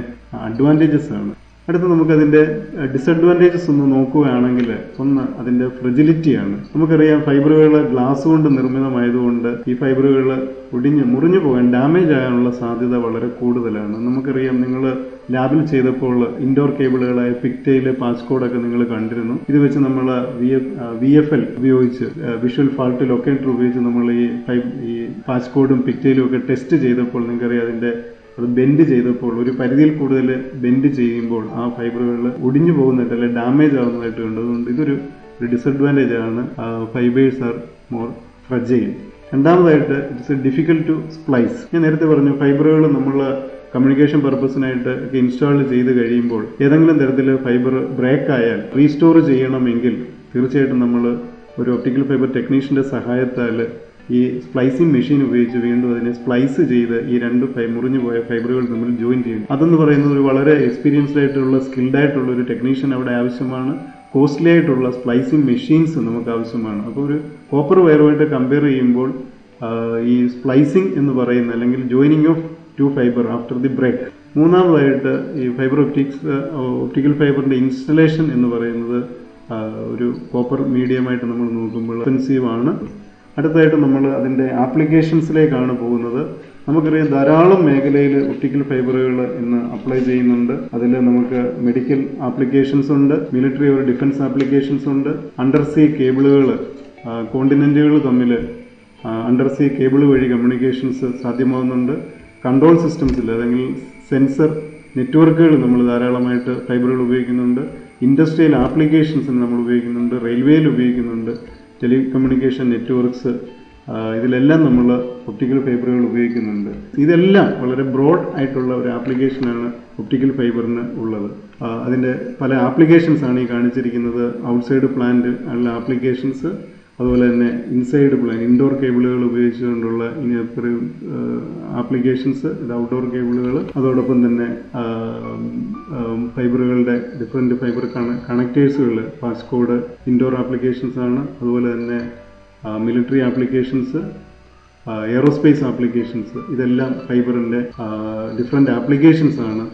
അഡ്വാൻറ്റേജസ് ആണ്. അടുത്ത നമുക്ക് അതിന്റെ ഡിസഡ്വാൻറ്റേജസ് ഒന്ന് നോക്കുകയാണെങ്കിൽ ഒന്ന് അതിന്റെ ഫ്രിജിലിറ്റിയാണ്. നമുക്കറിയാം ഫൈബറുകൾ ഗ്ലാസ് കൊണ്ട് നിർമ്മിതമായതുകൊണ്ട് ഈ ഫൈബറുകൾ മുറിഞ്ഞു പോകാൻ ഡാമേജ് ആകാനുള്ള സാധ്യത വളരെ കൂടുതലാണ്. നമുക്കറിയാം നിങ്ങൾ ലാബിൽ ചെയ്തപ്പോൾ ഇൻഡോർ കേബിളുകളായ പിക്ടെയിൽ പാസ്കോഡൊക്കെ നിങ്ങൾ കണ്ടിരുന്നു. ഇത് വെച്ച് നമ്മൾ VFL ഉപയോഗിച്ച് വിഷ്വൽ ഫാൾട്ട് ലൊക്കേറ്റർ ഉപയോഗിച്ച് നമ്മൾ ഈ പാസ്കോഡും പിക്ടെയിലും ഒക്കെ ടെസ്റ്റ് ചെയ്തപ്പോൾ നിങ്ങൾക്കറിയാം അത് ബെൻഡ് ചെയ്തപ്പോൾ ഒരു പരിധിയിൽ കൂടുതൽ ബെൻഡ് ചെയ്യുമ്പോൾ ആ ഫൈബറുകൾ ഒടിഞ്ഞു പോകുന്നതായിട്ട് അല്ലെങ്കിൽ ഡാമേജ് ആവുന്നതായിട്ട് ഉണ്ട്. അതുകൊണ്ട് ഇതൊരു ഡിസഡ്വാൻറ്റേജ് ആണ്. Fibres are more fragile. രണ്ടാമതായിട്ട് ഇറ്റ്സ് ഡിഫിക്കൽട്ട് ടു സ്പ്ലൈസ്. ഞാൻ നേരത്തെ പറഞ്ഞു ഫൈബറുകൾ നമ്മൾ കമ്മ്യൂണിക്കേഷൻ പർപ്പസിനായിട്ട് ഒക്കെ ഇൻസ്റ്റാൾ ചെയ്ത് കഴിയുമ്പോൾ ഏതെങ്കിലും തരത്തിൽ ഫൈബർ ബ്രേക്ക് ആയാൽ റീസ്റ്റോർ ചെയ്യണമെങ്കിൽ തീർച്ചയായിട്ടും നമ്മൾ ഒരു ഒപ്റ്റിക്കൽ ഫൈബർ ടെക്നീഷ്യന്റെ സഹായത്താൽ ഈ സ്പ്ലൈസിംഗ് മെഷീൻ ഉപയോഗിച്ച് വീണ്ടും അതിനെ സ്പ്ലൈസ് ചെയ്ത് ഈ രണ്ട് മുറിഞ്ഞു പോയ ഫൈബറുകൾ തമ്മിൽ ജോയിൻ ചെയ്യും. അതെന്ന് പറയുന്നത് ഒരു വളരെ എക്സ്പീരിയൻസ്ഡ് ആയിട്ടുള്ള സ്കിൽഡ് ആയിട്ടുള്ള ഒരു ടെക്നീഷ്യൻ അവിടെ ആവശ്യമാണ്. കോസ്റ്റ്ലി ആയിട്ടുള്ള സ്പ്ലൈസിംഗ് മെഷീൻസ് നമുക്ക് ആവശ്യമാണ്. അപ്പോൾ ഒരു കോപ്പർ വയറുമായിട്ട് കമ്പയർ ചെയ്യുമ്പോൾ ഈ സ്പ്ലൈസിംഗ് എന്ന് പറയുന്ന അല്ലെങ്കിൽ joining of two fibre after the break. മൂന്നാമതായിട്ട് ഈ ഫൈബർ ഒപ്റ്റിക്കൽ ഫൈബറിന്റെ ഇൻസ്റ്റലേഷൻ എന്ന് പറയുന്നത് ഒരു കോപ്പർ മീഡിയമായിട്ട് നമ്മൾ നോക്കുമ്പോൾ എക്സ്പെൻസീവ് ആണ്. അടുത്തതായിട്ട് നമ്മൾ അതിൻ്റെ ആപ്ലിക്കേഷൻസിലേക്കാണ് പോകുന്നത്. നമുക്കറിയാം ധാരാളം മേഖലയിൽ ഒപ്റ്റിക്കൽ ഫൈബറുകൾ ഇന്ന് അപ്ലൈ ചെയ്യുന്നുണ്ട്. അതിൽ നമുക്ക് മെഡിക്കൽ ആപ്ലിക്കേഷൻസ് ഉണ്ട്, മിലിറ്ററി ഒരു ഡിഫൻസ് ആപ്ലിക്കേഷൻസ് ഉണ്ട്, അണ്ടർസീ കേബിളുകൾ, കോണ്ടിനെന്റുകൾ തമ്മിൽ അണ്ടർസീ കേബിൾ വഴി കമ്മ്യൂണിക്കേഷൻസ് സാധ്യമാകുന്നുണ്ട്. കൺട്രോൾ സിസ്റ്റംസിൽ അല്ലെങ്കിൽ സെൻസർ നെറ്റ്വർക്കുകൾ നമ്മൾ ധാരാളമായിട്ട് ഫൈബറുകൾ ഉപയോഗിക്കുന്നുണ്ട്. ഇൻഡസ്ട്രിയൽ ആപ്ലിക്കേഷൻസിന് നമ്മൾ ഉപയോഗിക്കുന്നുണ്ട്, റെയിൽവേയിൽ ഉപയോഗിക്കുന്നുണ്ട്. ടെലികമ്മ്യൂണിക്കേഷൻ നെറ്റ്വർക്ക്സ്, ഇതിലെല്ലാം നമ്മൾ ഒപ്റ്റിക്കൽ ഫൈബറുകൾ ഉപയോഗിക്കുന്നുണ്ട്. ഇതെല്ലാം വളരെ ബ്രോഡ് ആയിട്ടുള്ള ഒരു ആപ്ലിക്കേഷനാണ് ഒപ്റ്റിക്കൽ ഫൈബറിന് ഉള്ളത്. അതിൻ്റെ പല ആപ്ലിക്കേഷൻസാണ് ഈ കാണിച്ചിരിക്കുന്നത്. ഔട്ട്സൈഡ് പ്ലാന്റ് ഉള്ള ആപ്ലിക്കേഷൻസ്, അതുപോലെ തന്നെ ഇൻസൈഡ് പ്ലാൻ ഇൻഡോർ കേബിളുകൾ ഉപയോഗിച്ചുകൊണ്ടുള്ള ആപ്ലിക്കേഷൻസ്, ഇത് ഔട്ട്ഡോർ കേബിളുകൾ. അതോടൊപ്പം തന്നെ ഫൈബറുകളുടെ ഡിഫറെൻറ്റ് ഫൈബർ കണക്റ്റേഴ്സുകൾ, പാസ്കോഡ് ഇൻഡോർ ആപ്ലിക്കേഷൻസ് ആണ്. അതുപോലെ തന്നെ മിലിറ്ററി ആപ്ലിക്കേഷൻസ്, എയറോസ്പേസ് ആപ്ലിക്കേഷൻസ്, ഇതെല്ലാം ഫൈബറിൻ്റെ ഡിഫറെൻറ്റ് ആപ്ലിക്കേഷൻസ് ആണ്.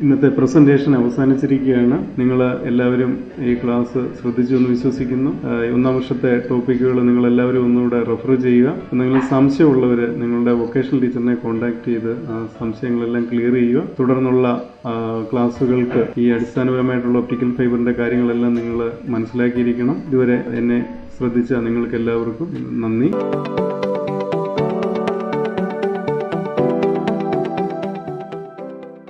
ഇന്നത്തെ പ്രസൻറ്റേഷൻ അവസാനിച്ചിരിക്കുകയാണ്. നിങ്ങൾ എല്ലാവരും ഈ ക്ലാസ് ശ്രദ്ധിച്ചു എന്ന് വിശ്വസിക്കുന്നു. 1ാം വർഷത്തെ ടോപ്പിക്കുകൾ നിങ്ങളെല്ലാവരും ഒന്നുകൂടെ റെഫർ ചെയ്യുക. എന്തെങ്കിലും സംശയമുള്ളവർ നിങ്ങളുടെ വൊക്കേഷണൽ ടീച്ചറിനെ കോൺടാക്ട് ചെയ്ത് ആ സംശയങ്ങളെല്ലാം ക്ലിയർ ചെയ്യുക. തുടർന്നുള്ള ക്ലാസ്സുകൾക്ക് ഈ അടിസ്ഥാനപരമായിട്ടുള്ള ഒപ്റ്റിക്കൽ ഫൈബറിൻ്റെ കാര്യങ്ങളെല്ലാം നിങ്ങൾ മനസ്സിലാക്കിയിരിക്കണം. ഇതുവരെ എന്നെ ശ്രദ്ധിച്ച നിങ്ങൾക്ക് എല്ലാവർക്കും നന്ദി.